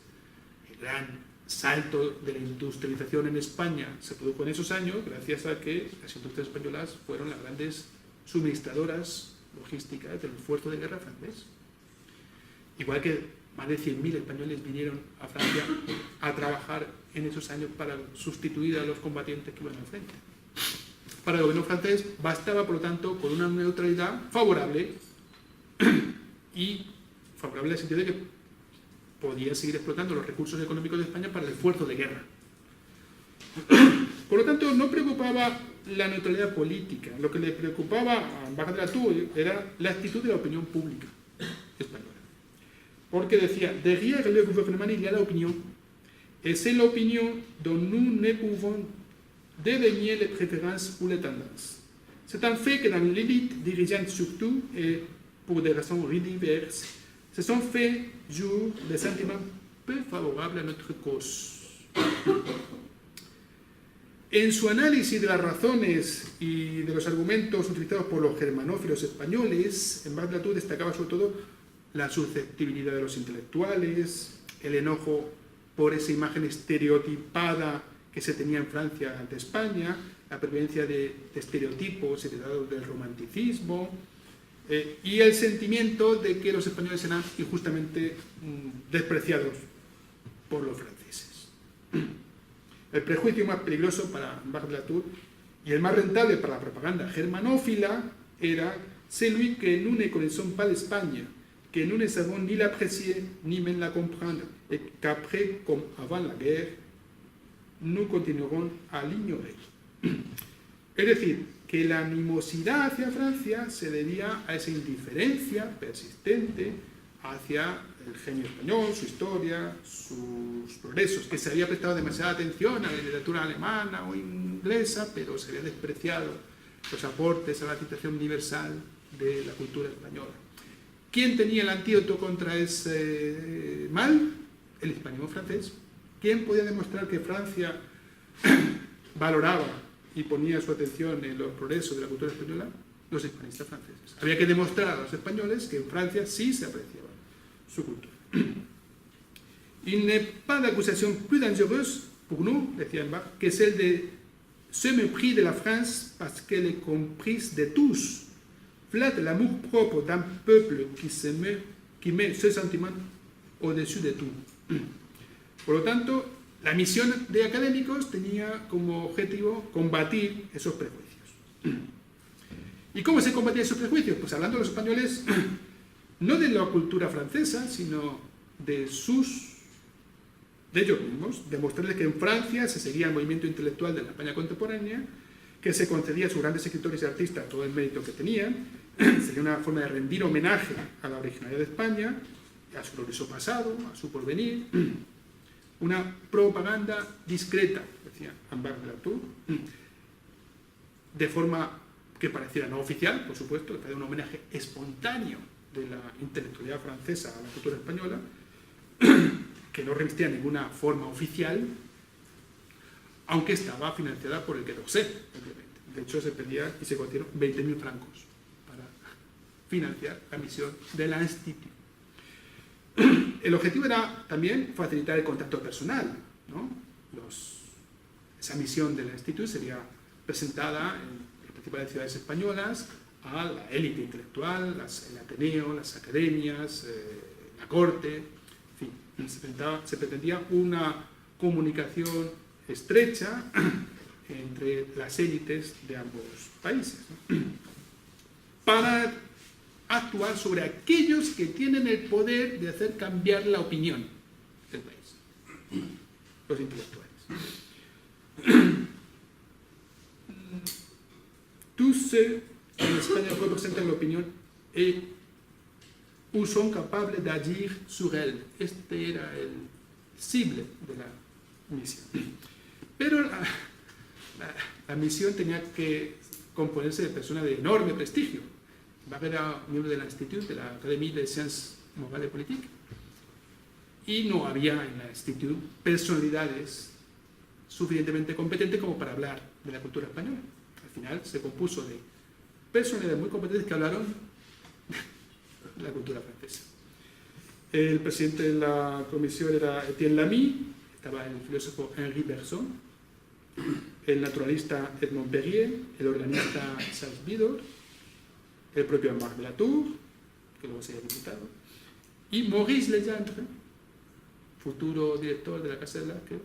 El gran salto de la industrialización en España se produjo en esos años gracias a que las industrias españolas fueron las grandes suministradoras logísticas del esfuerzo de guerra francés. Igual que más de 100.000 españoles vinieron a Francia a trabajar en esos años para sustituir a los combatientes que iban al frente. Para el gobierno francés bastaba, por lo tanto, con una neutralidad favorable, y favorable en el sentido de que podía seguir explotando los recursos económicos de España para el esfuerzo de guerra. Por lo tanto, no preocupaba la neutralidad política. Lo que le preocupaba a Henri de la Tour era la actitud de la opinión pública española. Porque decía, derrière le gouvernement il y a l'opinion, et c'est l'opinion dont nous ne pouvons dédaigner les préférences ou les tendances. C'est un fait que dans l'élite dirigeante surtout, et pour des raisons diverses, se sont fait jour des sentiments peu favorables à notre cause. En su análisis de las razones y de los argumentos utilizados por los germanófilos españoles, Henri de la Tour destacaba sobre todo la susceptibilidad de los intelectuales, el enojo por esa imagen estereotipada que se tenía en Francia ante España, la presencia de estereotipos heredados del romanticismo, y el sentimiento de que los españoles eran injustamente despreciados por los franceses. El prejuicio más peligroso para Henri de la Tour y el más rentable para la propaganda germanófila era celui que nous ne connaissons pas l'Espagne, que nous ne savons ni l'apprécier ni même la comprendre, et qu'après, comme avant la guerre, nous continuerons à l'ignorer. Es decir, que la animosidad hacia Francia se debía a esa indiferencia persistente hacia el genio español, su historia, sus progresos, que se había prestado demasiada atención a la literatura alemana o inglesa, pero se había despreciado los aportes a la citación universal de la cultura española. ¿Quién tenía el antídoto contra ese mal? El hispanismo francés. ¿Quién podía demostrar que Francia valoraba y ponía su atención en los progresos de la cultura española? Los hispanistas franceses. Había que demostrar a los españoles que en Francia sí se apreciaba su cultura. Il n'est pas d'accusation plus dangereuse pour nous, decía Bach, que es el de ce mépris de la France parce qu'elle est comprise de tous, flatte l'amour propre d'un peuple qui met ce sentiment au-dessus de tout. Por lo tanto, la misión de académicos tenía como objetivo combatir esos prejuicios. ¿Y cómo se combatían esos prejuicios? Pues hablando de los españoles, no de la cultura francesa, sino de ellos mismos, demostrarles que en Francia se seguía el movimiento intelectual de la España contemporánea, que se concedía a sus grandes escritores y artistas todo el mérito que tenían, sería una forma de rendir homenaje a la originalidad de España, a su glorioso pasado, a su porvenir, una propaganda discreta, decía Ambach de la Tour, de forma que pareciera no oficial, por supuesto, que era un homenaje espontáneo de la intelectualidad francesa a la cultura española, que no revestía ninguna forma oficial, aunque estaba financiada por el Quai d'Orsay, obviamente. De hecho, se pedía y se concedieron 20.000 francos para financiar la misión de la Institut. El objetivo era también facilitar el contacto personal, ¿no? Esa misión de la Institut sería presentada en las principales ciudades españolas a la élite intelectual, el Ateneo, las academias, la corte, en fin, se pretendía una comunicación estrecha entre las élites de ambos países, ¿no? Para actuar sobre aquellos que tienen el poder de hacer cambiar la opinión del país, los intelectuales. Tous ceux en España representan la opinión ou sont capables d'agir sur elle. Este era el cible de la misión. Pero la misión tenía que componerse de personas de enorme prestigio. Bach era miembro del Institut, de la Académie des Sciences Morales et Politiques, y no había en la Institut personalidades suficientemente competentes como para hablar de la cultura española. Al final se compuso de personalidades muy competentes que hablaron de la cultura francesa. El presidente de la comisión era Etienne Lamy, estaba el filósofo Henri Bergson, el naturalista Edmond Perrier, el organista Charles Vidor, el propio Ambach de la Tour, que luego sería diputado, y Maurice Legendre, futuro director de la Casa de Lascaux,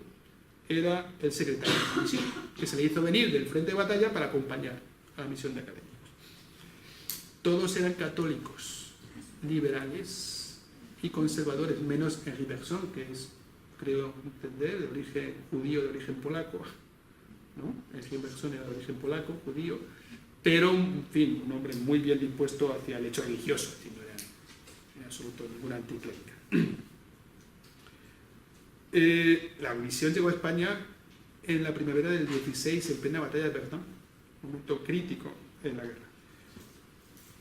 era el secretario de la comisión, que se le hizo venir del frente de batalla para acompañar a la misión de académicos. Todos eran católicos, liberales y conservadores, menos Henri Bergson, que es, creo entender, de origen judío, de origen polaco, ¿no? Henri Bergson era de origen polaco, judío, pero, en fin, un hombre muy bien dispuesto hacia el hecho religioso, es decir, no era en absoluto ninguna anticlérica. La misión llegó a España en la primavera del 16, en plena batalla de Verdun, un momento crítico en la guerra.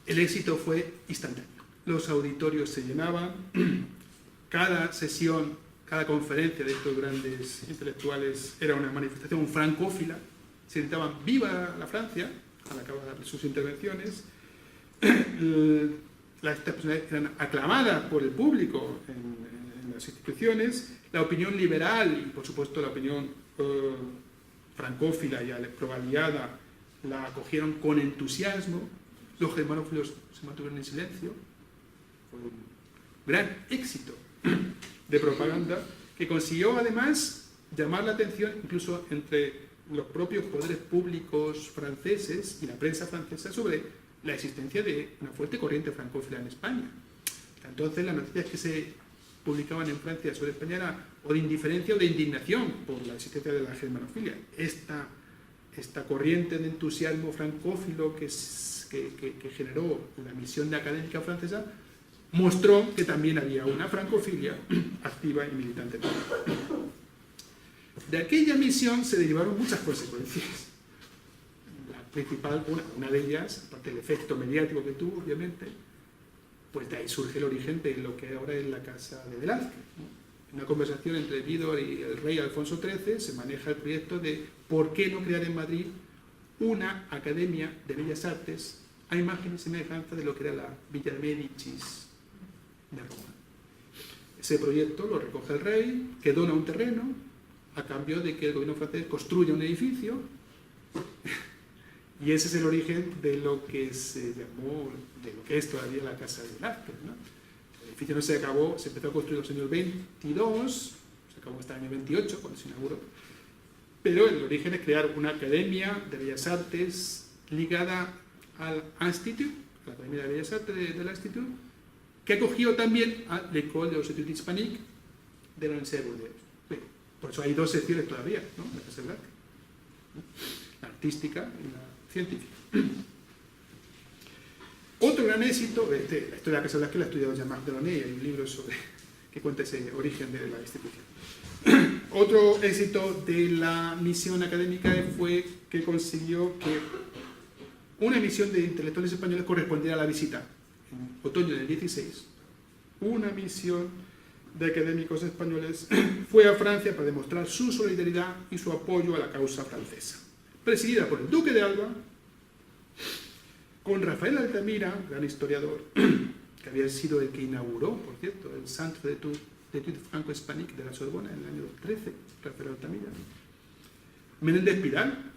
El éxito fue instantáneo. Los auditorios se llenaban, cada sesión, cada conferencia de estos grandes intelectuales era una manifestación francófila, se gritaban ¡Viva la Francia!, al acabar sus intervenciones. Las personas eran aclamadas por el público en las instituciones. La opinión liberal y, por supuesto, la opinión francófila y pro-aliada la acogieron con entusiasmo. Los germanófilos se mantuvieron en silencio. Fue un gran éxito de propaganda que consiguió, además, llamar la atención incluso entre los propios poderes públicos franceses y la prensa francesa sobre la existencia de una fuerte corriente francófila en España. Entonces, las noticias que se publicaban en Francia sobre España eran o de indiferencia o de indignación por la existencia de la germanofilia. Esta corriente de entusiasmo francófilo que generó la misión de académica francesa mostró que también había una francofilia activa y militante. De aquella misión se derivaron muchas consecuencias. La principal, una de ellas, aparte del efecto mediático que tuvo, obviamente, pues de ahí surge el origen de lo que ahora es la Casa de Velázquez, ¿no? En una conversación entre Vidor y el rey Alfonso XIII se maneja el proyecto de por qué no crear en Madrid una academia de bellas artes a imagen y semejanza de lo que era la Villa de Médicis de Roma. Ese proyecto lo recoge el rey, que dona un terreno a cambio de que el gobierno francés construya un edificio. Y ese es el origen de lo que se llamó, de lo que es todavía la Casa del Arte, ¿no? El edificio no se acabó, se empezó a construir en los años 22, se acabó hasta el año 28, cuando se inauguró. Pero el origen es crear una academia de bellas artes ligada al Institut, a la Academia de Bellas Artes del Institut, que acogió también a l'École des Études Hispaniques de la Universidad de Burdeos. Por eso hay dos secciones todavía, ¿no? La Casa del Arte, ¿no? La artística y la científica. Otro gran éxito, la historia de la Casa del Arte la ha estudiado Jean-Marc Delaunay, hay un libro que cuenta ese origen de la institución. Otro éxito de la misión académica fue que consiguió que una misión de intelectuales españoles correspondiera a la visita en otoño del 16. Una misión de académicos españoles fue a Francia para demostrar su solidaridad y su apoyo a la causa francesa, presidida por el Duque de Alba, con Rafael Altamira, gran historiador, que había sido el que inauguró, por cierto, el Centre d'Études Franco-Hispaniques de la Sorbona en el año 13, Rafael Altamira, Menéndez Pidal,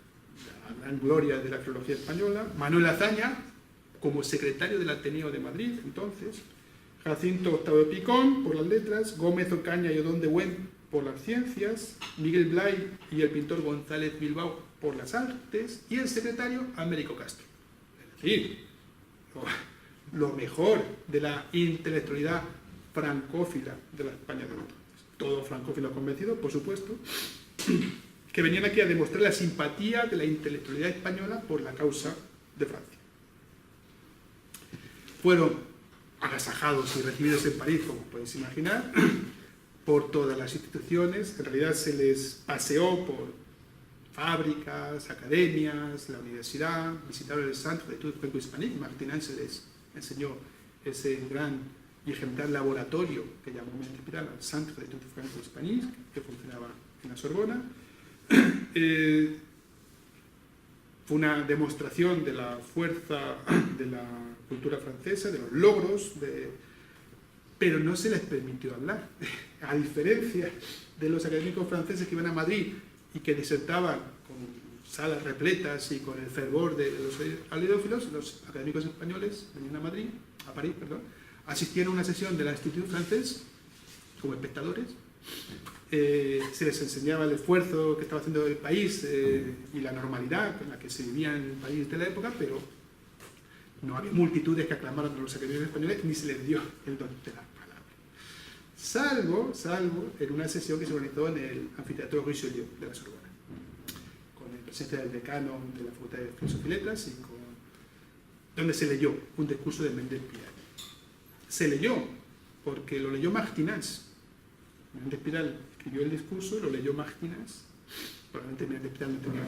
la gran gloria de la filología española, Manuel Azaña, como secretario del Ateneo de Madrid, entonces, Jacinto Octavio Picón, por las letras, Gómez Ocaña y Odón de Buen, por las ciencias, Miguel Blay y el pintor González Bilbao, por las artes, y el secretario Américo Castro. Es decir, lo mejor de la intelectualidad francófila de la España de entonces. Todos francófilos convencidos, por supuesto, que venían aquí a demostrar la simpatía de la intelectualidad española por la causa de Francia. Fueron agasajados y recibidos en París, como podéis imaginar, por todas las instituciones. En realidad se les paseó por fábricas, academias, la universidad, visitaron el Centre d'Études Franco-Hispaniques. Martinán se les enseñó ese gran y ejemplar laboratorio que llamó Menéndez Pidal el Centre d'Études Franco-Hispaniques, que funcionaba en la Sorbona. Fue una demostración de la fuerza de la cultura francesa, de los logros, pero no se les permitió hablar. A diferencia de los académicos franceses que iban a Madrid y que disertaban con salas repletas y con el fervor de los alerófilos, los académicos españoles venían a París, asistían a una sesión del Institut francés como espectadores. Se les enseñaba el esfuerzo que estaba haciendo el país y la normalidad con la que se vivía en el país de la época, pero no había multitudes que aclamaran a los académicos españoles ni se les dio el don de la palabra. Salvo en una sesión que se organizó en el anfiteatro Richelieu de la Sorbona, con la presencia del decano de la Facultad de Filosofía y Letras, donde se leyó un discurso de Menéndez Pidal. Se leyó porque lo leyó Martinás. Menéndez Pidal escribió el discurso, lo leyó Martinás. Probablemente Menéndez Pidal no tenía,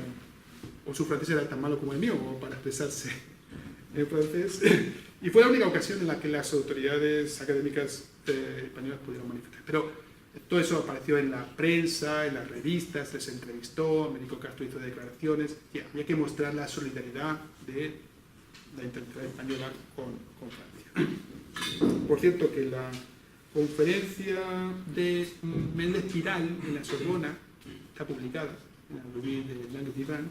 o su francés era tan malo como el mío, o para expresarse en francés. Y fue la única ocasión en la que las autoridades académicas españolas pudieron manifestar. Pero todo eso apareció en la prensa, en las revistas, les entrevistó, Américo Castro hizo declaraciones, y había que mostrar la solidaridad de la intelectualidad española con Francia. Por cierto, que la conferencia de Menéndez Pidal en la Sorbona, está publicada en la revue de Langue d'Iran,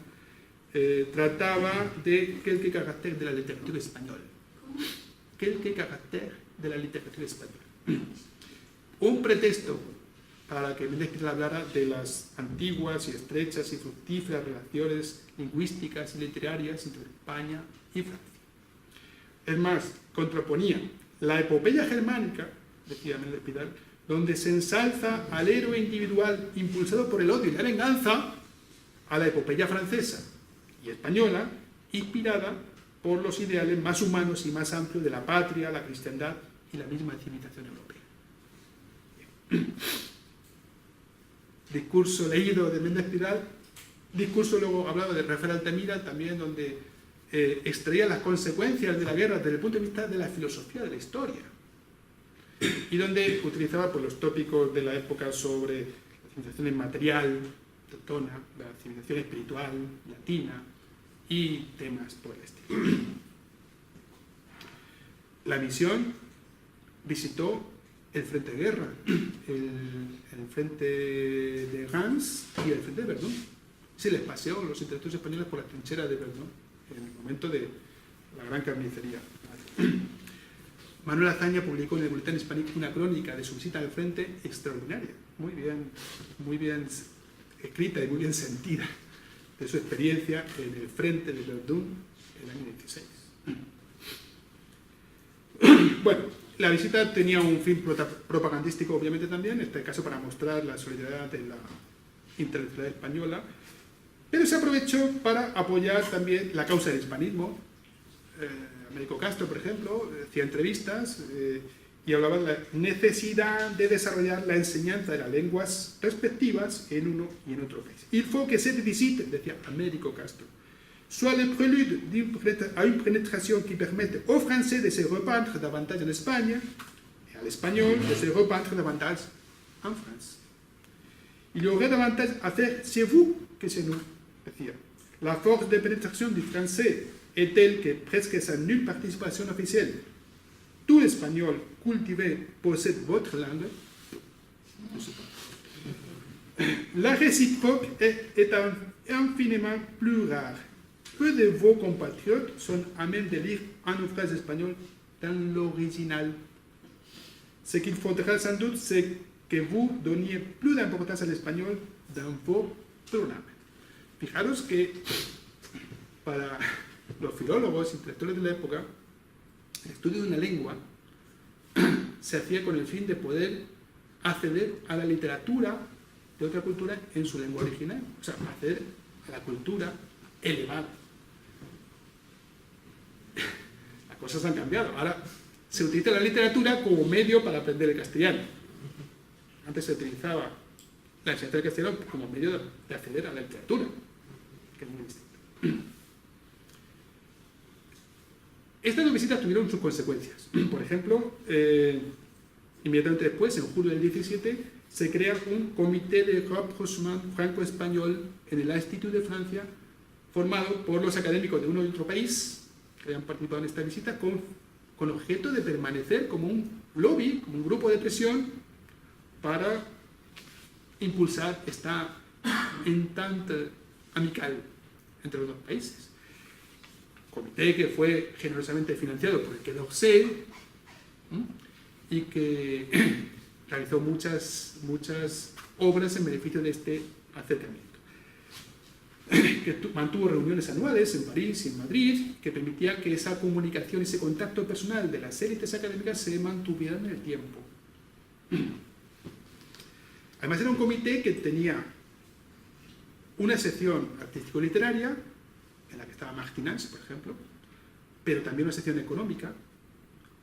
trataba de quelques caractères de la literatura española. Quelques caractères de la literatura española. Un pretexto para que Menéndez Pidal hablara de las antiguas y estrechas y fructíferas relaciones lingüísticas y literarias entre España y Francia. Es más, contraponía la epopeya germánica, decía Menéndez Pidal, donde se ensalza al héroe individual impulsado por el odio y la venganza, a la epopeya francesa y española, inspirada por los ideales más humanos y más amplios de la patria, la cristiandad y la misma civilización europea. Discurso leído de Menéndez Pidal, discurso luego hablado de Rafael Altamira, también donde extraía las consecuencias de la guerra desde el punto de vista de la filosofía de la historia, y donde utilizaba pues, los tópicos de la época sobre la civilización inmaterial, teutona, la civilización espiritual, latina, y temas por el estilo. La misión visitó el frente de guerra, el frente de Reims y el frente de Verdún. Se les paseó los intelectuales españoles por la trinchera de Verdún en el momento de la gran carnicería. Manuel Azaña publicó en el Boletín Hispánico una crónica de su visita al frente extraordinaria, muy bien escrita y muy bien sentida, de su experiencia en el frente de Verdún en el año 16. Bueno, la visita tenía un fin propagandístico, obviamente también, en este caso para mostrar la solidaridad de la intelectualidad española, pero se aprovechó para apoyar también la causa del hispanismo. Américo Castro, por ejemplo, hacía entrevistas y hablaba de la necesidad de desarrollar la enseñanza de las lenguas respectivas en uno y en otro país. Il faut que cette visite, decía Américo Castro, soit le prélude à une pénétration qui permette aux Français de se repeindre davantage en Espagne et à l'Espagnol de se repeindre davantage en France. Il y aurait davantage à faire chez vous que chez nous, decía. La force de pénétration du français est telle que, presque sans nulle participation officielle, tout espagnol cultivé possède votre langue. La réciproque est infiniment plus rare. Peu de vos compatriotes sont à même de lire un ouvrage espagnol dans l'original. Ce qu'il faudra sans doute, c'est que vous donniez plus d'importance à l'espagnol dans vos programas. Fijaros que para los filólogos, intelectuales de la época, el estudio de una lengua se hacía con el fin de poder acceder a la literatura de otra cultura en su lengua original, o sea, acceder a la cultura elevada. Las cosas han cambiado, ahora se utiliza la literatura como medio para aprender el castellano. Antes se utilizaba la enseñanza del castellano como medio de acceder a la literatura, que es muy distinto. Estas dos visitas tuvieron sus consecuencias. Por ejemplo, inmediatamente después, en julio del 17, se crea un comité de rapprochement franco-español en el Institut de Francia, formado por los académicos de uno y otro país que habían participado en esta visita, con objeto de permanecer como un lobby, como un grupo de presión para impulsar esta entente amical entre los dos países. Comité que fue generosamente financiado por el Quai d'Orsay y que realizó muchas obras en beneficio de este acercamiento. Que mantuvo reuniones anuales en París y en Madrid, que permitían que esa comunicación y ese contacto personal de las élites académicas se mantuvieran en el tiempo. Además era un comité que tenía una sección artístico-literaria, en la que estaba Martinaz, por ejemplo, pero también una sección económica,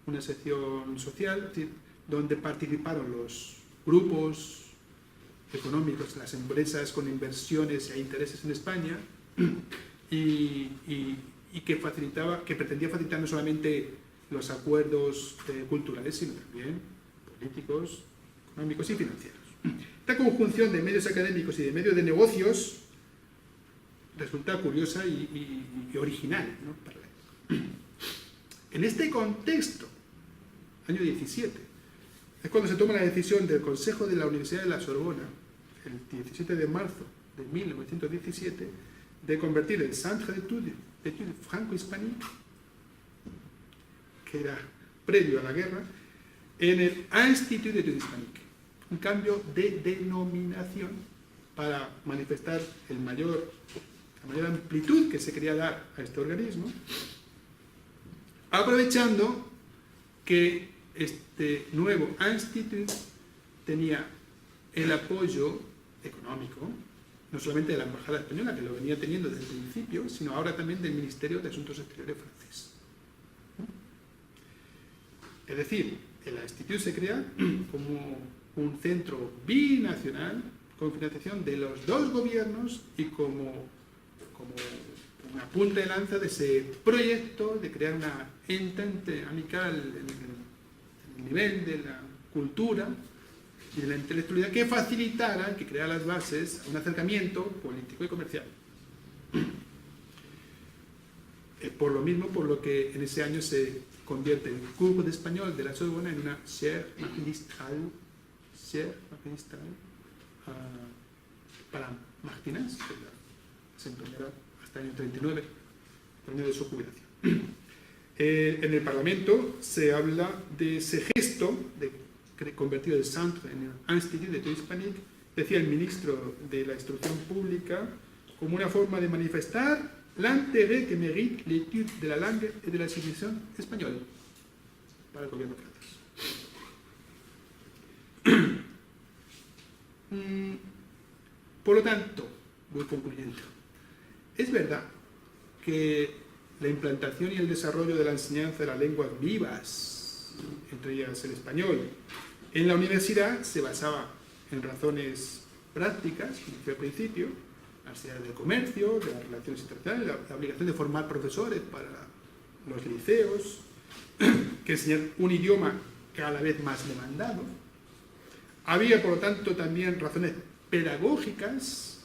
una sección social, es decir, donde participaron los grupos económicos, las empresas con inversiones e intereses en España, y que pretendía facilitar no solamente los acuerdos culturales, sino también políticos, económicos y financieros. Esta conjunción de medios académicos y de medios de negocios resulta curiosa y original, ¿no? En este contexto, año 17, es cuando se toma la decisión del Consejo de la Universidad de la Sorbona, el 17 de marzo de 1917, de convertir el Centre d'études franco-hispaniques, que era previo a la guerra, en el Institut d'études hispaniques. Un cambio de denominación para manifestar la mayor amplitud que se quería dar a este organismo, aprovechando que este nuevo instituto tenía el apoyo económico, no solamente de la Embajada Española, que lo venía teniendo desde el principio, sino ahora también del Ministerio de Asuntos Exteriores francés. Es decir, el instituto se crea como un centro binacional con financiación de los dos gobiernos y como una punta de lanza de ese proyecto de crear una entente amical en el nivel de la cultura y de la intelectualidad que facilitara, que creara las bases a un acercamiento político y comercial. por lo mismo por lo que en ese año se convierte el curso de español de la Sorbona en una chaire magistrale para Martínez, que la desempeñará hasta el año 39, el año de su jubilación. En el Parlamento se habla de ese gesto de convertido el Centre en un Institut d'études hispaniques, decía el ministro de la Instrucción Pública, como una forma de manifestar l'intérêt que mérite l'étude de la langue et de la civilización española para el gobierno francés. Por lo tanto, voy concluyendo, es verdad que la implantación y el desarrollo de la enseñanza de las lenguas vivas, entre ellas el español, en la universidad se basaba en razones prácticas, como decía al principio, la necesidad del comercio, de las relaciones internacionales, la obligación de formar profesores para los liceos, que enseñar un idioma cada vez más demandado. Había, por lo tanto, también razones pedagógicas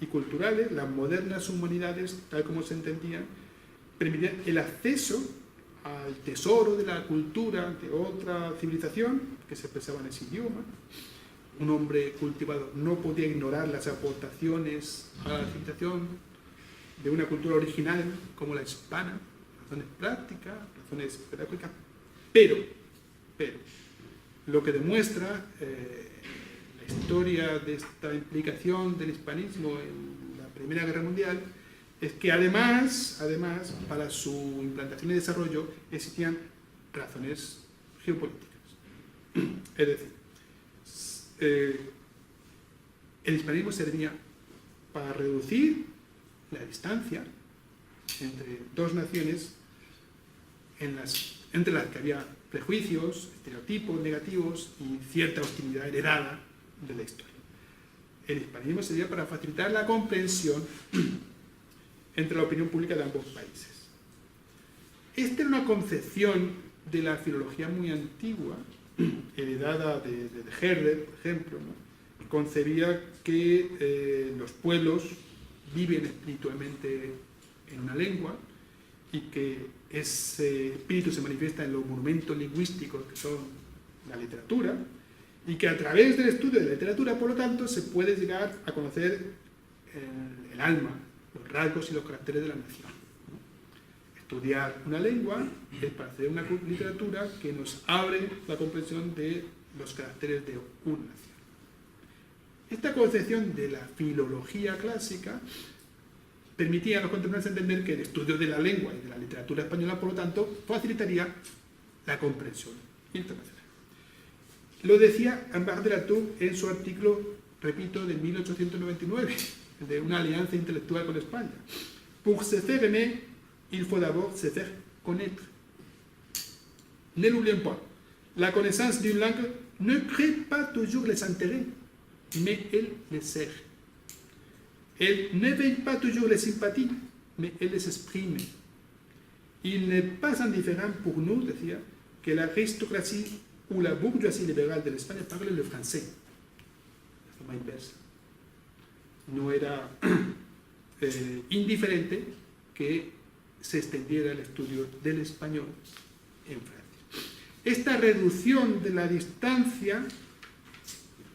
y culturales. Las modernas humanidades, tal como se entendían, permitían el acceso al tesoro de la cultura de otra civilización que se expresaba en ese idioma. Un hombre cultivado no podía ignorar las aportaciones a la civilización de una cultura original como la hispana, razones prácticas, razones pedagógicas, pero lo que demuestra la historia de esta implicación del hispanismo en la Primera Guerra Mundial es que además, para su implantación y desarrollo existían razones geopolíticas. Es decir, el hispanismo servía para reducir la distancia entre dos naciones entre las que había prejuicios, estereotipos negativos y cierta hostilidad heredada de la historia. El hispanismo servía para facilitar la comprensión entre la opinión pública de ambos países. Esta era una concepción de la filología muy antigua, heredada de Herder, por ejemplo, ¿no? Que concebía que los pueblos viven espiritualmente en una lengua y que ese espíritu se manifiesta en los monumentos lingüísticos que son la literatura, y que a través del estudio de la literatura, por lo tanto, se puede llegar a conocer el alma, los rasgos y los caracteres de la nación. Estudiar una lengua es para hacer una literatura que nos abre la comprensión de los caracteres de una nación. Esta concepción de la filología clásica permitía a los contemporáneos entender que el estudio de la lengua y de la literatura española, por lo tanto, facilitaría la comprensión internacional. Lo decía Ambart de la Tour en su artículo, repito, de 1899, de una alianza intelectual con España. Pour se faire aimer, il faut d'abord se faire connaître. Ne l'oublions pas, la connaissance d'une langue ne crée pas toujours les intérêts, mais elle les sert. Elle n'éveille pas toujours les sympathies, mais elle les exprime. Il n'est pas indifférent pour nous, decía, que l'aristocratie ou la bourgeoisie libérale de l'Espagne parle le français. De forma inversa. No era indiferente que se extendiera el estudio del español en Francia. Esta reducción de la distancia,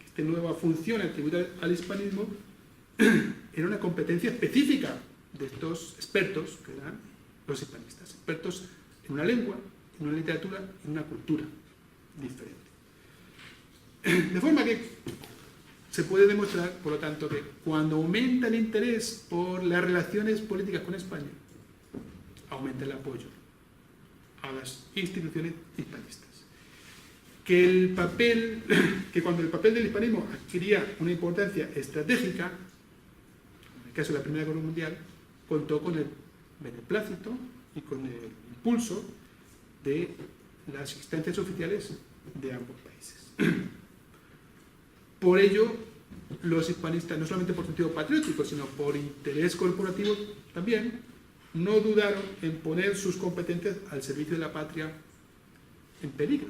esta nueva función atribuida al hispanismo, era una competencia específica de estos expertos, que eran los hispanistas, expertos en una lengua, en una literatura, en una cultura diferente. De forma que se puede demostrar, por lo tanto, que cuando aumenta el interés por las relaciones políticas con España, aumenta el apoyo a las instituciones hispanistas. Que cuando el papel del hispanismo adquiría una importancia estratégica, en el caso de la Primera Guerra Mundial, contó con el beneplácito y con el impulso de las instancias oficiales de ambos países. Por ello, los hispanistas, no solamente por sentido patriótico, sino por interés corporativo también, no dudaron en poner sus competencias al servicio de la patria en peligro,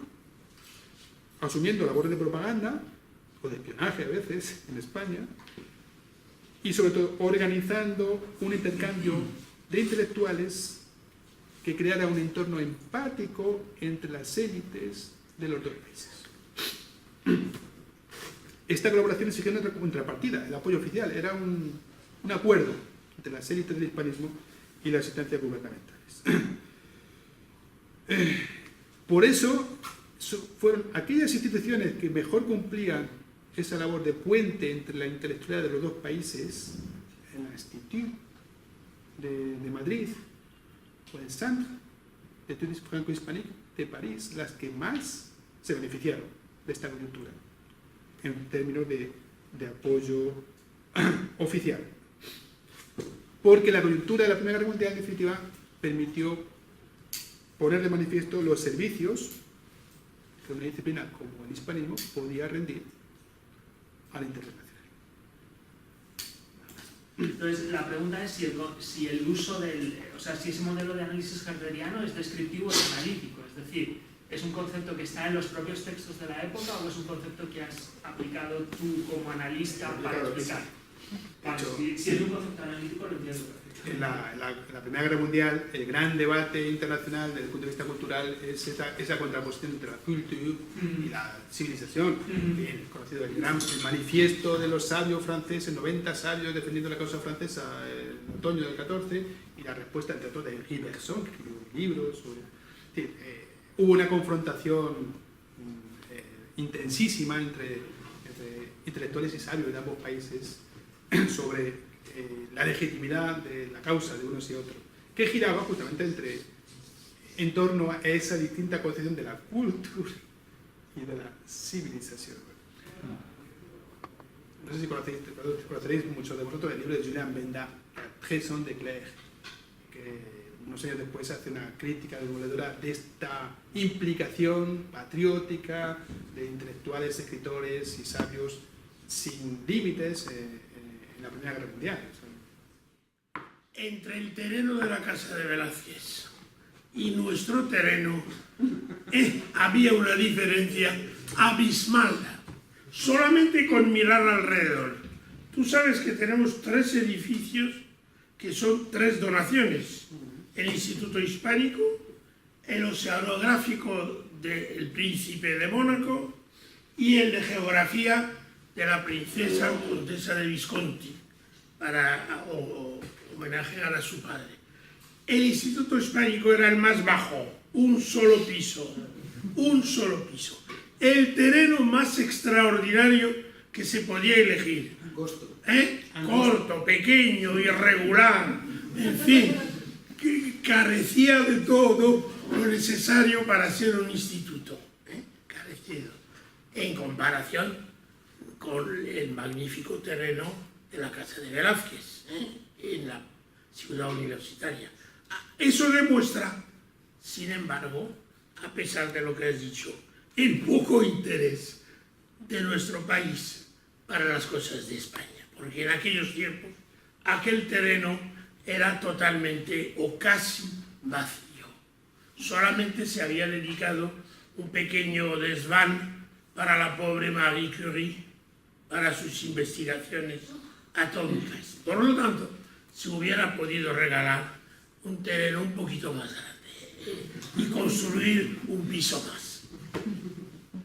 asumiendo labores de propaganda o de espionaje a veces en España, y sobre todo organizando un intercambio de intelectuales que creara un entorno empático entre las élites de los dos países. Esta colaboración exigía una contrapartida, el apoyo oficial, era un acuerdo entre las élites del hispanismo y las instancias gubernamentales. Por eso fueron aquellas instituciones que mejor cumplían esa labor de puente entre la intelectualidad de los dos países, el Institut de Madrid o el Centre d'Études Franco-Hispaniques de París, las que más se beneficiaron de esta coyuntura en términos de apoyo oficial. Porque la coyuntura de la Primera Guerra Mundial, en definitiva, permitió poner de manifiesto los servicios que una disciplina como el hispanismo podía rendir a la internacional. Entonces, la pregunta es si el uso si ese modelo de análisis herteriano es descriptivo o es analítico, es decir, ¿es un concepto que está en los propios textos de la época o es un concepto que has aplicado tú como analista para explicar? Vale, si es un concepto analítico, lo entiendo perfectamente. En la Primera Guerra Mundial, el gran debate internacional desde el punto de vista cultural es esa contraposición entre la culture y la civilización. Bien conocido el manifiesto de los sabios franceses, 90 sabios defendiendo la causa francesa en otoño del 14, y la respuesta, entre otros, de Henri Bergson, que escribió libros sobre... hubo una confrontación intensísima entre intelectuales y sabios de ambos países sobre la legitimidad de la causa de unos y otros, que giraba justamente en torno a esa distinta concepción de la cultura y de la civilización. No sé si conoceréis muchos de vosotros el libro de Julien Benda, La Raison de Claire, que unos años después hace una crítica demoledora de esta implicación patriótica de intelectuales, escritores y sabios sin límites en la Primera Guerra Mundial. Entre el terreno de la Casa de Velázquez y nuestro terreno había una diferencia abismal, solamente con mirar alrededor. Tú sabes que tenemos 3 edificios que son 3 donaciones: el Instituto Hispánico, el Oceanográfico del Príncipe de Mónaco y el de Geografía de la Princesa Condesa de Visconti, para homenajear a su padre. El Instituto Hispánico era el más bajo, un solo piso. El terreno más extraordinario que se podía elegir. Corto, pequeño, irregular, en fin, que carecía de todo lo necesario para ser un instituto. Carecido. En comparación con el magnífico terreno de la Casa de Velázquez, en la ciudad universitaria. Eso demuestra, sin embargo, a pesar de lo que has dicho, el poco interés de nuestro país para las cosas de España, porque en aquellos tiempos aquel terreno era totalmente o casi vacío. Solamente se había dedicado un pequeño desván para la pobre Marie Curie, para sus investigaciones atómicas. Por lo tanto, se hubiera podido regalar un terreno un poquito más grande y construir un piso más.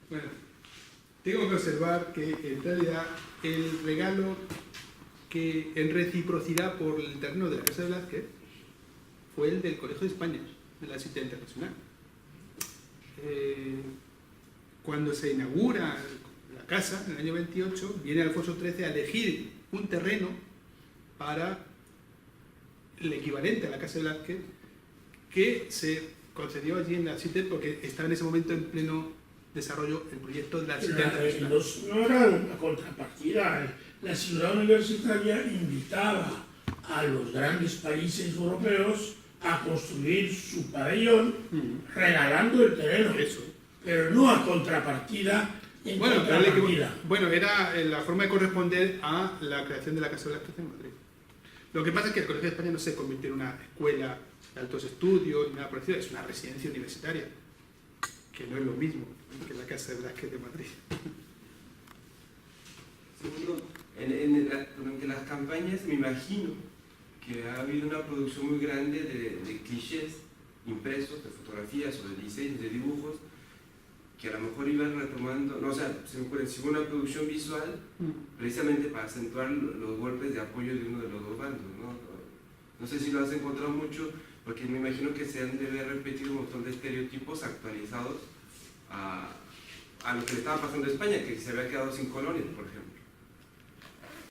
Bueno, tengo que observar que en realidad el regalo que en reciprocidad por el terreno de la Casa de Velázquez fue el del Colegio de España, de la Cita Internacional. Cuando se inaugura la casa, en el año 28, viene Alfonso XIII a elegir un terreno para el equivalente a la Casa de Velázquez, que se concedió allí en la Cité porque estaba en ese momento en pleno desarrollo el proyecto de la Cité Internacional. No era una contrapartida. La ciudad universitaria invitaba a los grandes países europeos a construir su pabellón regalando el terreno. Eso. Pero no a contrapartida. Bueno, era la forma de corresponder a la creación de la Casa de Velázquez en Madrid. Lo que pasa es que el Colegio de España no se convirtió en una escuela de altos estudios ni nada parecido, es una residencia universitaria, que no es lo mismo que la Casa de Velázquez de Madrid. Segundo, durante las campañas me imagino que ha habido una producción muy grande de clichés impresos, de fotografías o de diseños, de dibujos, que a lo mejor iban retomando, no, o sea, se me ocurre, si hubo una producción visual, precisamente para acentuar los golpes de apoyo de uno de los dos bandos, ¿no? No sé si lo has encontrado mucho, porque me imagino que se han de haber repetido un montón de estereotipos actualizados a lo que le estaba pasando a España, que se había quedado sin colonias, por ejemplo.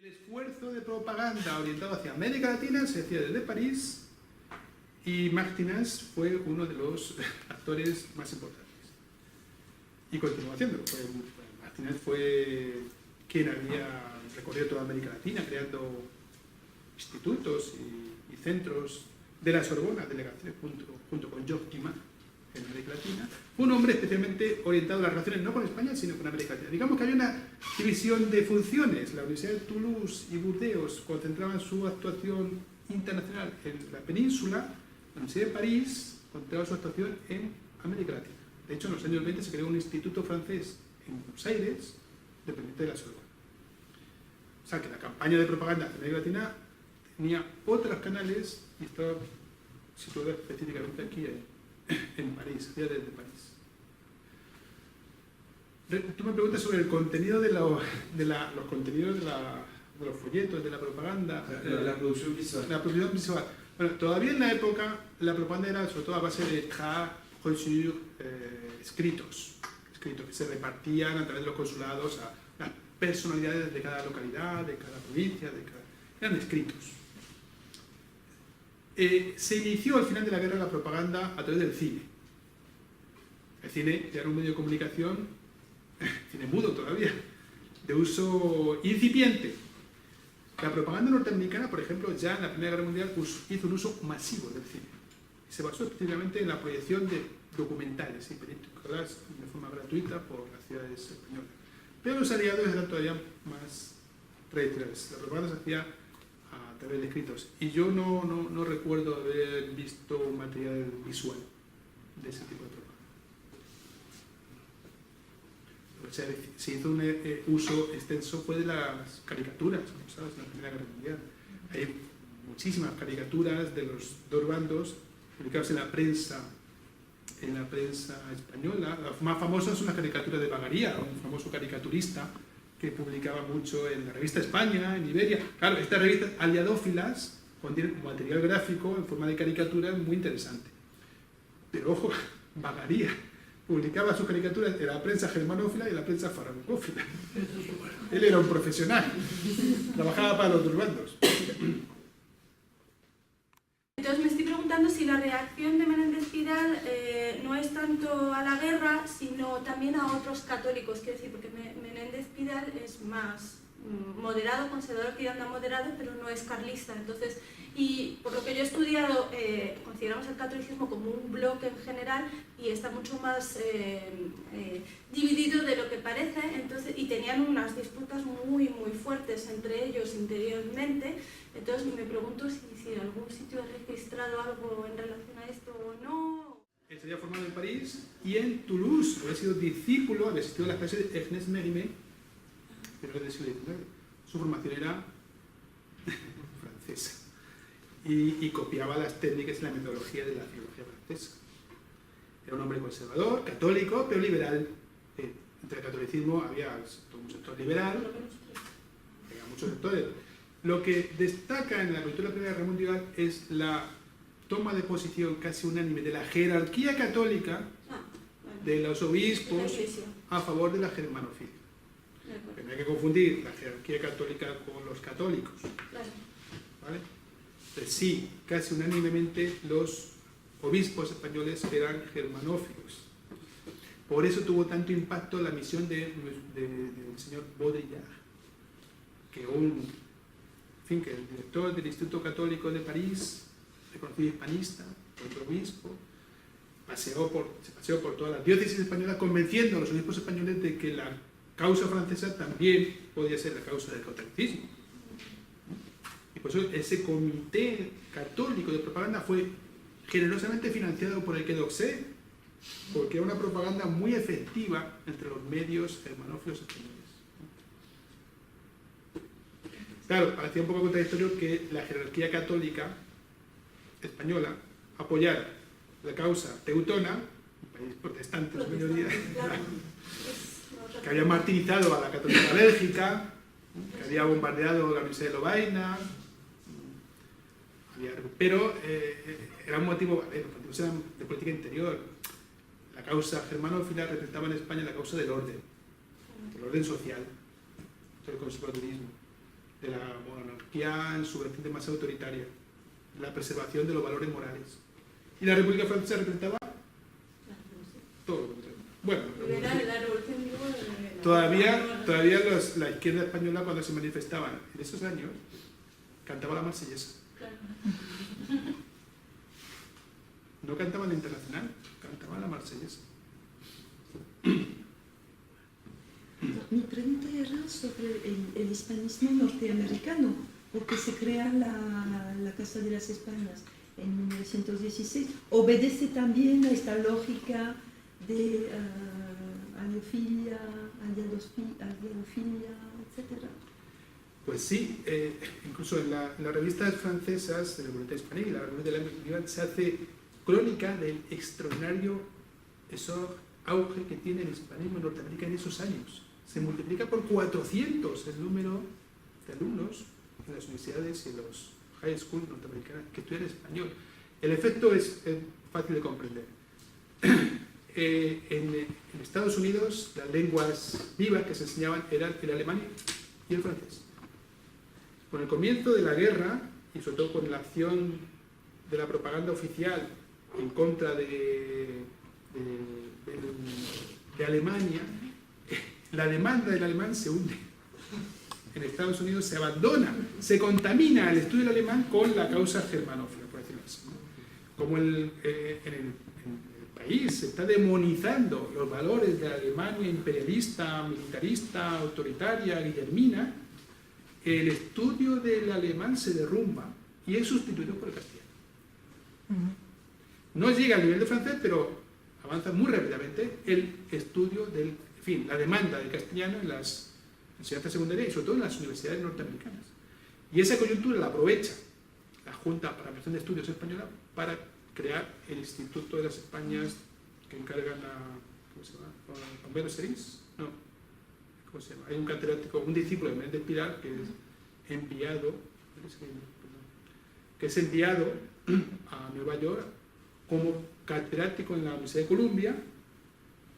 El esfuerzo de propaganda orientado hacia América Latina se hacía desde París y Martínez fue uno de los actores más importantes. Y continuó haciéndolo. Martínez fue quien había recorrido toda América Latina creando institutos y centros de la Sorbona, delegaciones junto con Georges Guimard en América Latina. Fue un hombre especialmente orientado a las relaciones no con España, sino con América Latina. Digamos que había una división de funciones. La Universidad de Toulouse y Burdeos concentraban su actuación internacional en la península. La Universidad de París concentraba su actuación en América Latina. De hecho, en los años 20 se creó un instituto francés en Buenos Aires, dependiente de la Sorbona. O sea, que la campaña de propaganda hacia América Latina tenía otros canales y estaba situada específicamente aquí en París, ya desde París. Tú me preguntas sobre el contenido de los contenidos de los folletos, de la propaganda. La producción visual. La producción visual. Bueno, todavía en la época la propaganda era sobre todo a base de brochures, escritos que se repartían a través de los consulados a las personalidades de cada localidad, de cada provincia, eran escritos. Se inició al final de la guerra la propaganda a través del cine. El cine ya era un medio de comunicación, cine mudo todavía, de uso incipiente. La propaganda norteamericana, por ejemplo, ya en la Primera Guerra Mundial hizo un uso masivo del cine. Se basó específicamente en la proyección de documentales y películas de forma gratuita por las ciudades españolas. Pero los aliados eran todavía más tradicionales. La propaganda se hacía a través de escritos. Y yo no recuerdo haber visto un material visual de ese tipo de propaganda. O sea, se hizo un uso extenso fue de las caricaturas, como sabes, en la Primera Guerra Mundial. Hay muchísimas caricaturas de los dos bandos publicadas en la prensa española. Las más famosas son las caricaturas de Bagaría, un famoso caricaturista que publicaba mucho en la revista España, en Iberia. Claro, estas revistas aliadófilas contienen material gráfico en forma de caricatura muy interesante. Pero ojo, Bagaría publicaba sus caricaturas en la prensa germanófila y en la prensa francófila. Él era un profesional, trabajaba para los dos bandos. Entonces me estoy preguntando si la reacción de Menéndez Pidal no es tanto a la guerra, sino también a otros católicos, quiero decir, porque Menéndez Pidal es más moderado, conservador tirando a moderado, pero no es carlista. Entonces, y por lo que yo he estudiado, consideramos el catolicismo como un bloque en general y está mucho más dividido de lo que parece, entonces, y tenían unas disputas muy fuertes entre ellos interiormente. Entonces me pregunto si en algún sitio ha registrado algo en relación a esto o no. Él se había formado en París y en Toulouse. Había sido discípulo, había asistido a las clases de Ernest Mérimée, pero del siglo XIX. Su formación era francesa y copiaba las técnicas y la metodología de la filología francesa. Era un hombre conservador, católico, pero liberal. Entre el catolicismo había un sector liberal, había muchos sectores. Lo que destaca en la cultura de la Primera Guerra Mundial es la toma de posición casi unánime de la jerarquía católica de los obispos a favor de la germanofilia. No hay que confundir la jerarquía católica con los católicos. ¿Vale? Entonces, sí, casi unánimemente los obispos españoles eran germanófilos. Por eso tuvo tanto impacto la misión del señor Baudrillard, que que el director del Instituto Católico de París, reconocido hispanista, otro obispo, se paseó por todas las diócesis españolas convenciendo a los obispos españoles de que la causa francesa también podía ser la causa del catolicismo. Y por eso ese comité católico de propaganda fue generosamente financiado por el Quai d'Orsay, porque era una propaganda muy efectiva entre los medios germanófilos españoles. Claro, parecía un poco contradictorio que la jerarquía católica española apoyara la causa teutona, un país protestante, la mayoría, que había martirizado a la católica Bélgica, que había bombardeado la Universidad de Lovaina, pero era un motivo, motivos eran de política interior. La causa germanófila representaba en España la causa del orden social, del conservadurismo, de la monarquía en su vertiente más autoritaria, la preservación de los valores morales. Y la República Francesa representaba todo lo contrario. Bueno, todavía la izquierda española, cuando se manifestaban en esos años, cantaba la Marsellesa. No cantaban la Internacional, cantaban la Marsellesa. Mi pregunta era sobre el hispanismo norteamericano, porque se crea la Casa de las Españas en 1916. Obedece también a esta lógica de aliofilia, etc. Pues sí, incluso en las revistas francesas, de la Voluntad Hispánica y la Revolución de la Época, se hace crónica del extraordinario auge que tiene el hispanismo en Norteamérica en esos años. Se multiplica por 400 el número de alumnos en las universidades y en los high schools norteamericanas que estudian español. El efecto es fácil de comprender. En Estados Unidos, las lenguas vivas que se enseñaban eran el alemán y el francés. Con el comienzo de la guerra, y sobre todo con la acción de la propaganda oficial en contra de Alemania, la demanda del alemán se hunde. En Estados Unidos se abandona, se contamina el estudio del alemán con la causa germanófila, por decirlo así. Como en el país se está demonizando los valores de la Alemania imperialista, militarista, autoritaria, guillermina, el estudio del alemán se derrumba y es sustituido por el castellano. No llega al nivel de francés, pero avanza muy rápidamente el estudio del, en fin, la demanda del castellano en las enseñanzas secundarias y sobre todo en las universidades norteamericanas. Y esa coyuntura la aprovecha la Junta para la Prestación de Estudios Española para crear el Instituto de las Españas que encargan a, ¿cómo se llama? ¿A Homero Serís? No. ¿Cómo se llama? Hay un catedrático, un discípulo de Menéndez Pidal que es enviado a Nueva York como catedrático en la Universidad de Columbia,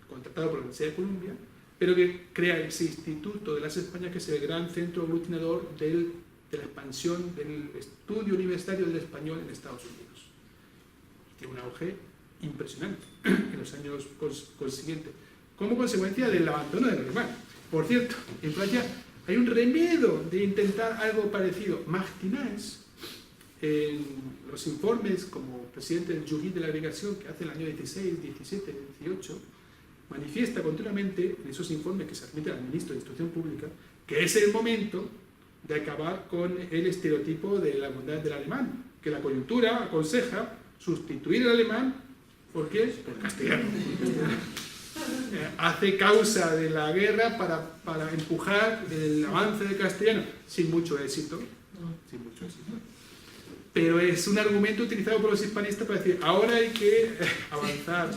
contratado por la Universidad de Columbia, pero que crea ese Instituto de las Españas, que es el gran centro aglutinador de la expansión del estudio universitario del español en Estados Unidos. Tiene un auge impresionante en los años consiguientes, como consecuencia del abandono del alemán. Por cierto, en Francia hay un remedio de intentar algo parecido. Martinez, en los informes como presidente del jury de la agregación que hace el año 16, 17, 18, manifiesta continuamente en esos informes que se admiten al ministro de Instrucción Pública que es el momento de acabar con el estereotipo de la bondad del alemán, que la coyuntura aconseja sustituir el alemán por el castellano. Hace causa de la guerra para empujar el avance del castellano, sin mucho éxito. Pero es un argumento utilizado por los hispanistas para decir, ahora hay que avanzar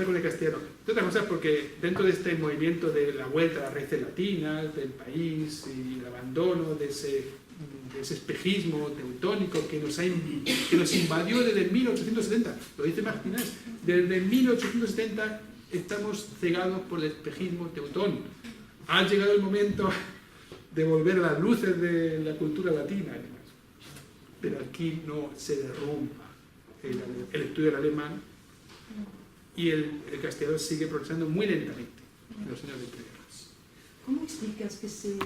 con el castellano. De otras cosas, porque dentro de este movimiento de la vuelta a las raíces latinas del país y el abandono de ese espejismo teutónico que nos invadió desde 1870, lo dice Martínez, desde 1870 estamos cegados por el espejismo teutón. Ha llegado el momento de volver a las luces de la cultura latina, además. Pero aquí no se derrumba el estudio del alemán y el castellano sigue progresando muy lentamente en los años de preguerras. ¿Cómo explicas que se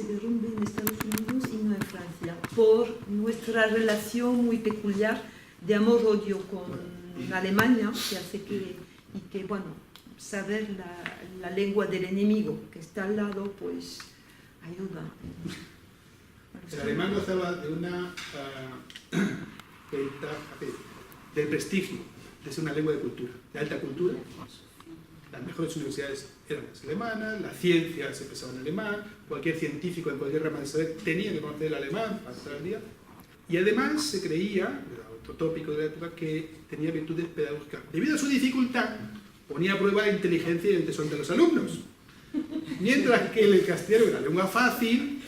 derrumbe en Estados Unidos y no en Francia? Por nuestra relación muy peculiar de amor-odio con Alemania, que hace que bueno, saber la lengua del enemigo que está al lado, pues ayuda. El alemán gozaba de una del prestigio de ser una lengua de cultura, de alta cultura. Las mejores universidades eran las alemanas, la ciencia se empezaba en alemán, cualquier científico en cualquier rama de saber tenía que conocer el alemán para estar al día. Y además se creía, ortotópico de la época que tenía virtudes pedagógicas. Debido a su dificultad, ponía a prueba la inteligencia y el tesón de los alumnos. Mientras que el castellano era lengua fácil,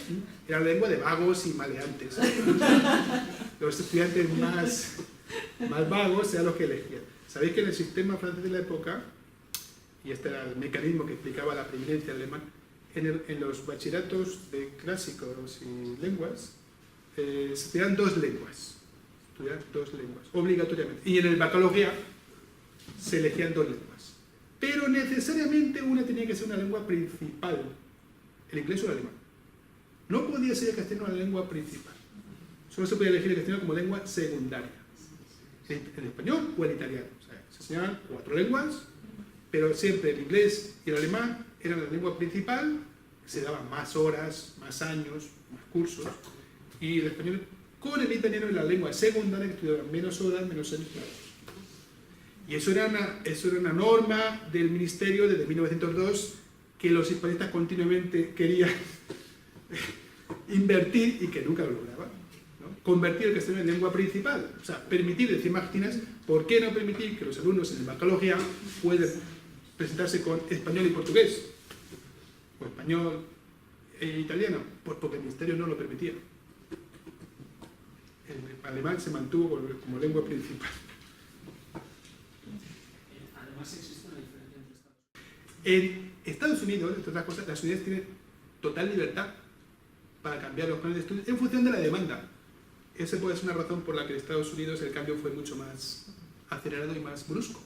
era la lengua de vagos y maleantes. Los estudiantes más vagos eran los que elegían. Sabéis que en el sistema francés de la época, y este era el mecanismo que explicaba la preeminencia del alemán, en los bachilleratos de clásicos y lenguas, se estudian dos lenguas, obligatoriamente. Y en el baccalaureat se elegían dos lenguas. Pero necesariamente una tenía que ser una lengua principal, el inglés o el alemán. No podía ser el castellano una lengua principal. Solo se podía elegir el castellano como lengua secundaria. El español o el italiano. O sea, se enseñaban 4 lenguas, pero siempre el inglés y el alemán eran la lengua principal, se daban más horas, más años, más cursos, y el español con el italiano era la lengua secundaria, que estudiaban menos horas, menos años. Y eso era una norma del ministerio desde 1902, que los hispanistas continuamente querían invertir y que nunca lo lograban, ¿no? Convertir el castellano en lengua principal, o sea, permitir, decir Martínez, ¿por qué no permitir que los alumnos en el baccalaureat puedan presentarse con español y portugués? O español e italiano, pues porque el ministerio no lo permitía. El alemán se mantuvo como lengua principal. Además existe una diferencia entre Estados Unidos. En Estados Unidos, entre otras cosas, las unidades tienen total libertad para cambiar los planes de estudio en función de la demanda. Esa puede ser una razón por la que en Estados Unidos el cambio fue mucho más acelerado y más brusco,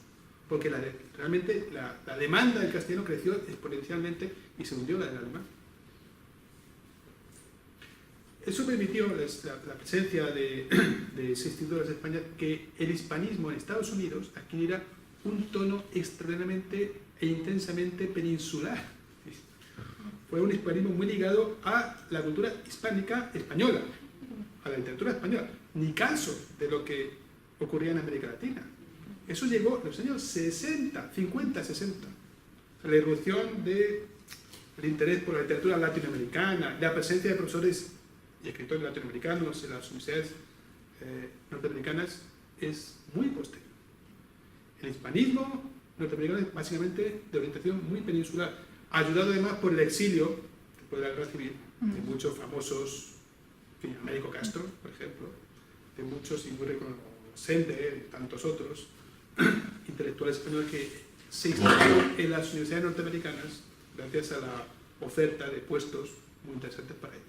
porque realmente la demanda del castellano creció exponencialmente y se hundió la del alemán. Eso permitió la presencia de institutos de España que el hispanismo en Estados Unidos adquiriera un tono extraordinariamente e intensamente peninsular. Fue un hispanismo muy ligado a la cultura hispánica española, a la literatura española, ni caso de lo que ocurría en América Latina. Eso llegó en los años 60, 50, 60. La irrupción del interés por la literatura latinoamericana, la presencia de profesores y escritores latinoamericanos en las universidades norteamericanas es muy posterior. El hispanismo norteamericano es básicamente de orientación muy peninsular, ayudado además por el exilio después de la guerra civil de muchos famosos, en fin, Américo Castro, por ejemplo, de muchos y muy reconocidos, Sender y tantos otros intelectuales españoles que se instalaron en las universidades norteamericanas gracias a la oferta de puestos muy interesantes para ellos.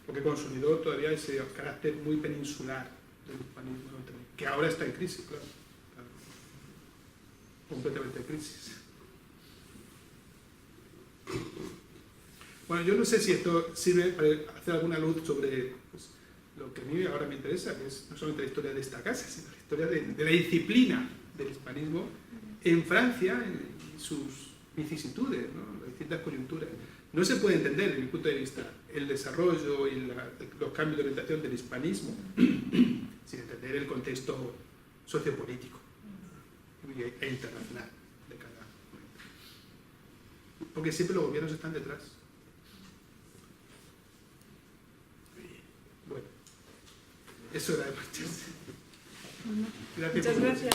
Porque consolidó todavía ese carácter muy peninsular del hispanismo norteamericano, que ahora está en crisis, claro. Completamente en crisis. Bueno, yo no sé si esto sirve para hacer alguna luz sobre lo que a mí ahora me interesa, que es no solamente la historia de esta casa, sino la historia de la disciplina del hispanismo en Francia, en sus vicisitudes, ¿no? Las distintas coyunturas. No se puede entender, desde mi punto de vista, el desarrollo y los cambios de orientación del hispanismo sin entender el contexto sociopolítico e internacional de cada momento. Porque siempre los gobiernos están detrás. Bueno, eso era de marcharse. Gracias. Muchas gracias.